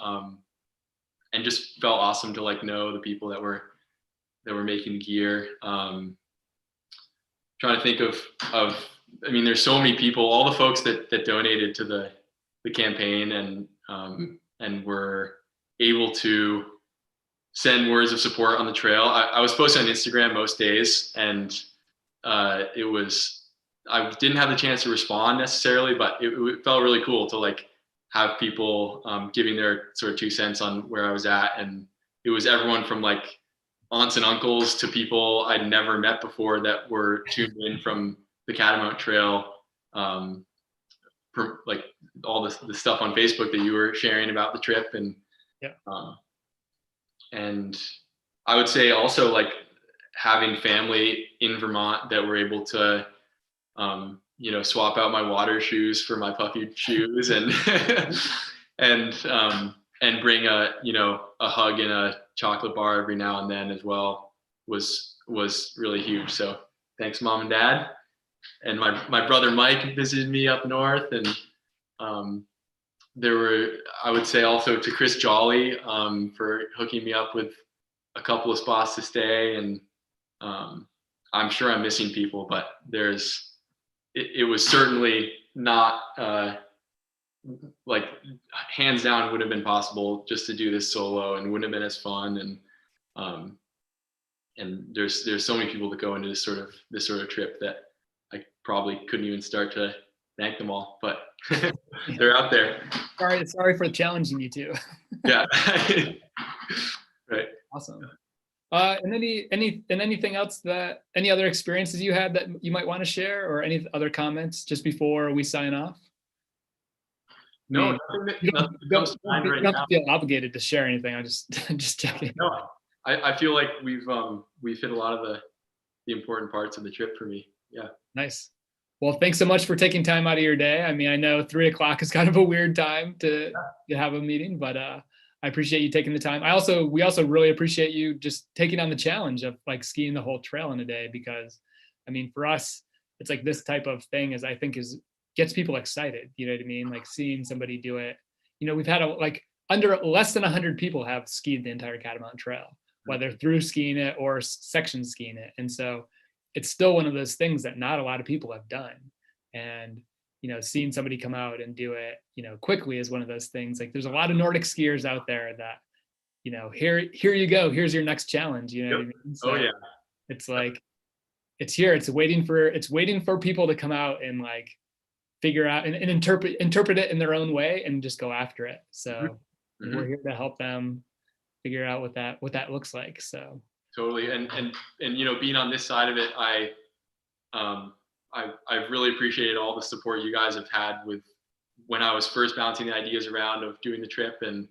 just felt awesome to like know the people that were making gear. Trying to think of I mean, there's so many people, all the folks that donated to the campaign and were able to send words of support on the trail. I was posting on Instagram most days, and I didn't have the chance to respond necessarily, but it felt really cool to like have people giving their sort of 2 cents on where I was at. And it was everyone from like aunts and uncles to people I'd never met before that were tuned in from the Catamount Trail, like all the stuff on Facebook that you were sharing about the trip. And yeah. And I would say also like having family in Vermont that were able to, swap out my water shoes for my puffy shoes, and and bring a hug and a chocolate bar every now and then as well was really huge. So thanks, Mom and Dad. And my brother Mike visited me up north, and there were, I would say also to Chris Jolly for hooking me up with a couple of spots to stay. And I'm sure I'm missing people, but it was certainly not like hands down would have been possible just to do this solo, and wouldn't have been as fun. And there's so many people that go into this sort of trip that I probably couldn't even start to thank them all, but they're out there. Sorry for challenging you too. Yeah. Right. Awesome. And anything else any other experiences you had that you might want to share, or any other comments just before we sign off? No, you don't have to feel obligated to share anything. I'm just checking. No, I feel like we've hit a lot of the important parts of the trip for me. Yeah. Nice. Well, thanks so much for taking time out of your day. I mean, I know 3:00 is kind of a weird time to have a meeting, but I appreciate you taking the time. We also really appreciate you just taking on the challenge of like skiing the whole trail in a day, because I mean, for us, it's like this type of thing gets people excited. You know what I mean? Like seeing somebody do it. We've had under less than 100 people have skied the entire Catamount Trail, whether through skiing it or section skiing it. And so it's still one of those things that not a lot of people have done. And, seeing somebody come out and do it, quickly is one of those things. Like there's a lot of Nordic skiers out there that, here you go, here's your next challenge. You know what I mean? So yeah. It's like, it's here, it's waiting for people to come out and like figure out and interpret it in their own way and just go after it. So we're here to help them figure out what that looks like. So totally. And being on this side of it, I've really appreciated all the support you guys have had with when I was first bouncing the ideas around of doing the trip, and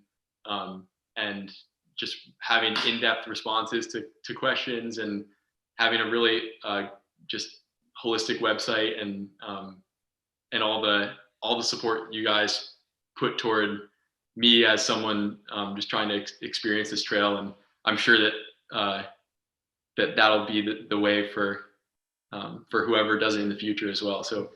just having in-depth responses to questions, and having a really just holistic website, and all the support you guys put toward me as someone just trying to experience this trail. And I'm sure that that'll be the way for whoever does it in the future as well. So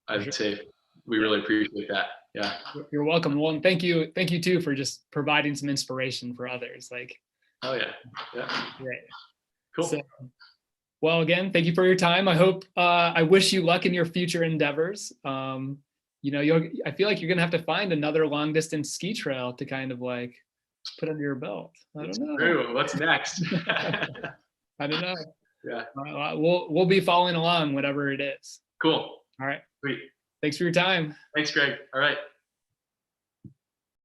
I'd say we really appreciate that. Yeah. You're welcome. Well, and thank you too for just providing some inspiration for others. Like, oh yeah. Yeah. Great. Cool. So, well, again, thank you for your time. I hope, I wish you luck in your future endeavors. I feel like you're going to have to find another long distance ski trail to kind of like put under your belt? I don't know. True. What's next? I don't know. Yeah. We'll be following along, whatever it is. Cool. All right. Sweet. Thanks for your time. Thanks, Greg. All right.